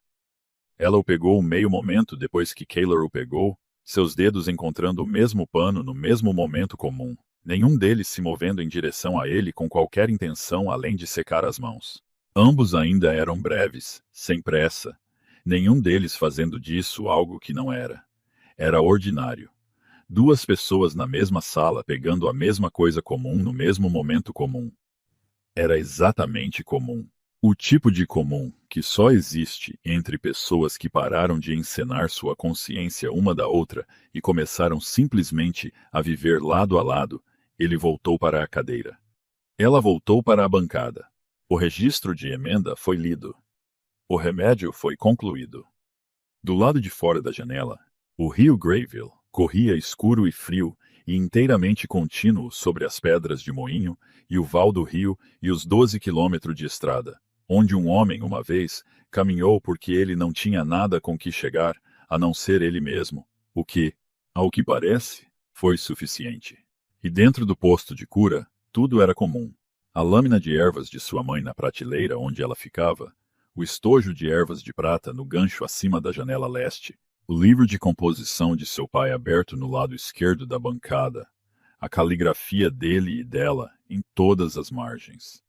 Ela o pegou meio momento depois que Kaylor o pegou, seus dedos encontrando o mesmo pano no mesmo momento comum, nenhum deles se movendo em direção a ele com qualquer intenção além de secar as mãos. Ambos ainda eram breves, sem pressa, nenhum deles fazendo disso algo que não era. Era ordinário. Duas pessoas na mesma sala pegando a mesma coisa comum no mesmo momento comum. Era exatamente comum. O tipo de comum que só existe entre pessoas que pararam de encenar sua consciência uma da outra e começaram simplesmente a viver lado a lado. Ele voltou para a cadeira. Ela voltou para a bancada. O registro de emenda foi lido. O remédio foi concluído. Do lado de fora da janela, o rio Greyville corria escuro e frio e inteiramente contínuo sobre as pedras de moinho e o val do rio e os 12 quilômetros de estrada, onde um homem, uma vez, caminhou porque ele não tinha nada com que chegar, a não ser ele mesmo, o que, ao que parece, foi suficiente. E dentro do posto de cura, tudo era comum. A lâmina de ervas de sua mãe na prateleira onde ela ficava, o estojo de ervas de prata no gancho acima da janela leste, o livro de composição de seu pai aberto no lado esquerdo da bancada, a caligrafia dele e dela em todas as margens.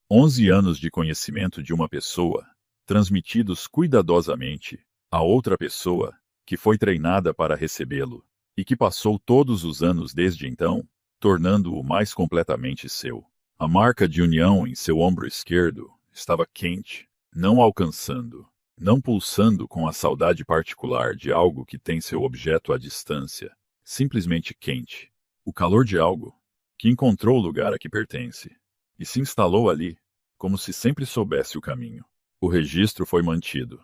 11 anos de conhecimento de uma pessoa, transmitidos cuidadosamente a outra pessoa que foi treinada para recebê-lo e que passou todos os anos desde então, tornando-o mais completamente seu. A marca de união em seu ombro esquerdo estava quente, não alcançando, não pulsando com a saudade particular de algo que tem seu objeto à distância, simplesmente quente. O calor de algo que encontrou o lugar a que pertence e se instalou ali, como se sempre soubesse o caminho. O registro foi mantido.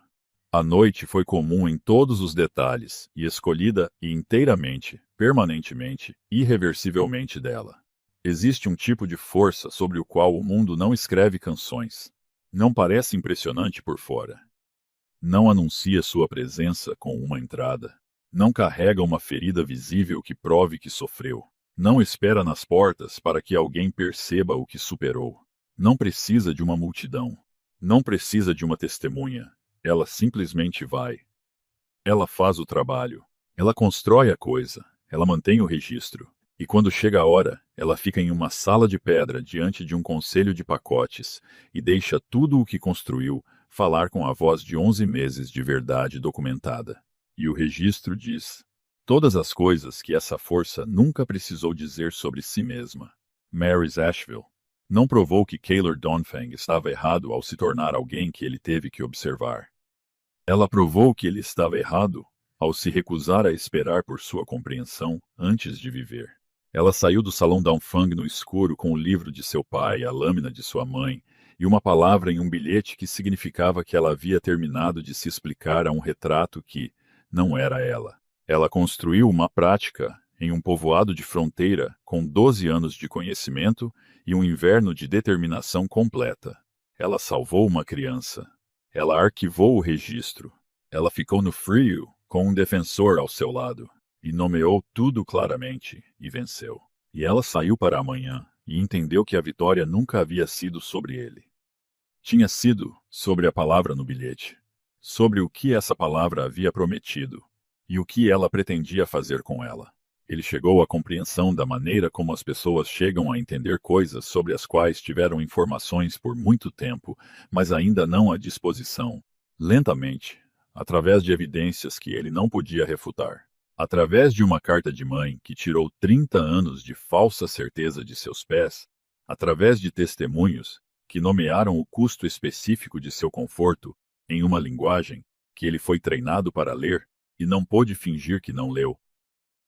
A noite foi comum em todos os detalhes e escolhida e inteiramente, permanentemente, irreversivelmente dela. Existe um tipo de força sobre o qual o mundo não escreve canções. Não parece impressionante por fora. Não anuncia sua presença com uma entrada. Não carrega uma ferida visível que prove que sofreu. Não espera nas portas para que alguém perceba o que superou. Não precisa de uma multidão. Não precisa de uma testemunha. Ela simplesmente vai. Ela faz o trabalho. Ela constrói a coisa. Ela mantém o registro. E quando chega a hora, ela fica em uma sala de pedra diante de um conselho de pacotes e deixa tudo o que construiu falar com a voz de 11 meses de verdade documentada. E o registro diz todas as coisas que essa força nunca precisou dizer sobre si mesma. Mary Asheville não provou que Kaylor Dongfeng estava errado ao se tornar alguém que ele teve que observar. Ela provou que ele estava errado ao se recusar a esperar por sua compreensão antes de viver. Ela saiu do salão Dongfeng no escuro com o livro de seu pai, a lâmina de sua mãe, e uma palavra em um bilhete que significava que ela havia terminado de se explicar a um retrato que não era ela. Ela construiu uma prática em um povoado de fronteira com 12 anos de conhecimento e um inverno de determinação completa. Ela salvou uma criança. Ela arquivou o registro. Ela ficou no frio com um defensor ao seu lado e nomeou tudo claramente e venceu. E ela saiu para amanhã e entendeu que a vitória nunca havia sido sobre ele. Tinha sido sobre a palavra no bilhete, sobre o que essa palavra havia prometido e o que ela pretendia fazer com ela. Ele chegou à compreensão da maneira como as pessoas chegam a entender coisas sobre as quais tiveram informações por muito tempo, mas ainda não à disposição, lentamente, através de evidências que ele não podia refutar. Através de uma carta de mãe que tirou 30 anos de falsa certeza de seus pés, através de testemunhos que nomearam o custo específico de seu conforto em uma linguagem que ele foi treinado para ler e não pôde fingir que não leu,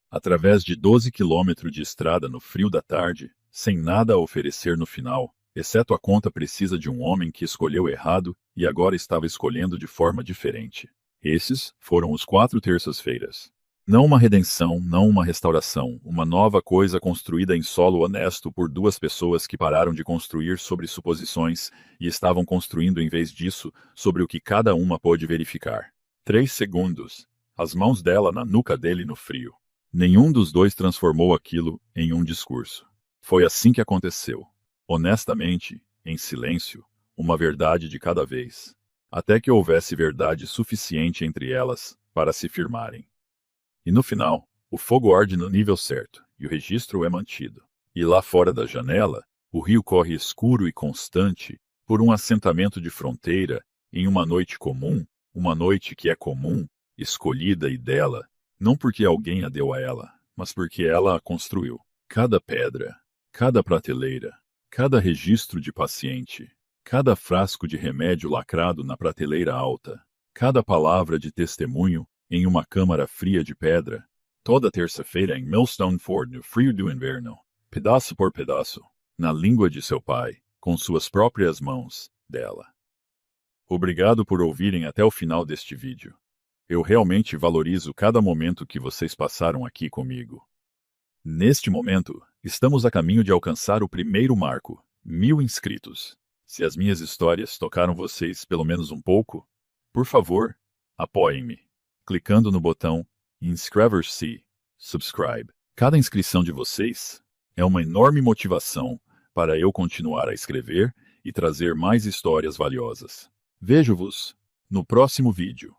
através de 12 quilômetros de estrada no frio da tarde, sem nada a oferecer no final, exceto a conta precisa de um homem que escolheu errado e agora estava escolhendo de forma diferente. Esses foram os 4 terças-feiras. Não uma redenção, não uma restauração, uma nova coisa construída em solo honesto por 2 pessoas que pararam de construir sobre suposições e estavam construindo em vez disso sobre o que cada uma pôde verificar. 3 segundos. As mãos dela na nuca dele no frio. Nenhum dos dois transformou aquilo em um discurso. Foi assim que aconteceu. Honestamente, em silêncio, uma verdade de cada vez. Até que houvesse verdade suficiente entre elas para se firmarem. E no final, o fogo arde no nível certo, e o registro é mantido. E lá fora da janela, o rio corre escuro e constante por um assentamento de fronteira em uma noite comum, uma noite que é comum, escolhida e dela, não porque alguém a deu a ela, mas porque ela a construiu. Cada pedra, cada prateleira, cada registro de paciente, cada frasco de remédio lacrado na prateleira alta, cada palavra de testemunho em uma câmara fria de pedra, toda terça-feira em Millstone Ford no frio do inverno, pedaço por pedaço, na língua de seu pai, com suas próprias mãos, dela. Obrigado por ouvirem até o final deste vídeo. Eu realmente valorizo cada momento que vocês passaram aqui comigo. Neste momento, estamos a caminho de alcançar o primeiro marco, 1000 inscritos. Se as minhas histórias tocaram vocês pelo menos um pouco, por favor, apoiem-me, clicando no botão inscrever-se, subscribe. Cada inscrição de vocês é uma enorme motivação para eu continuar a escrever e trazer mais histórias valiosas. Vejo-vos no próximo vídeo.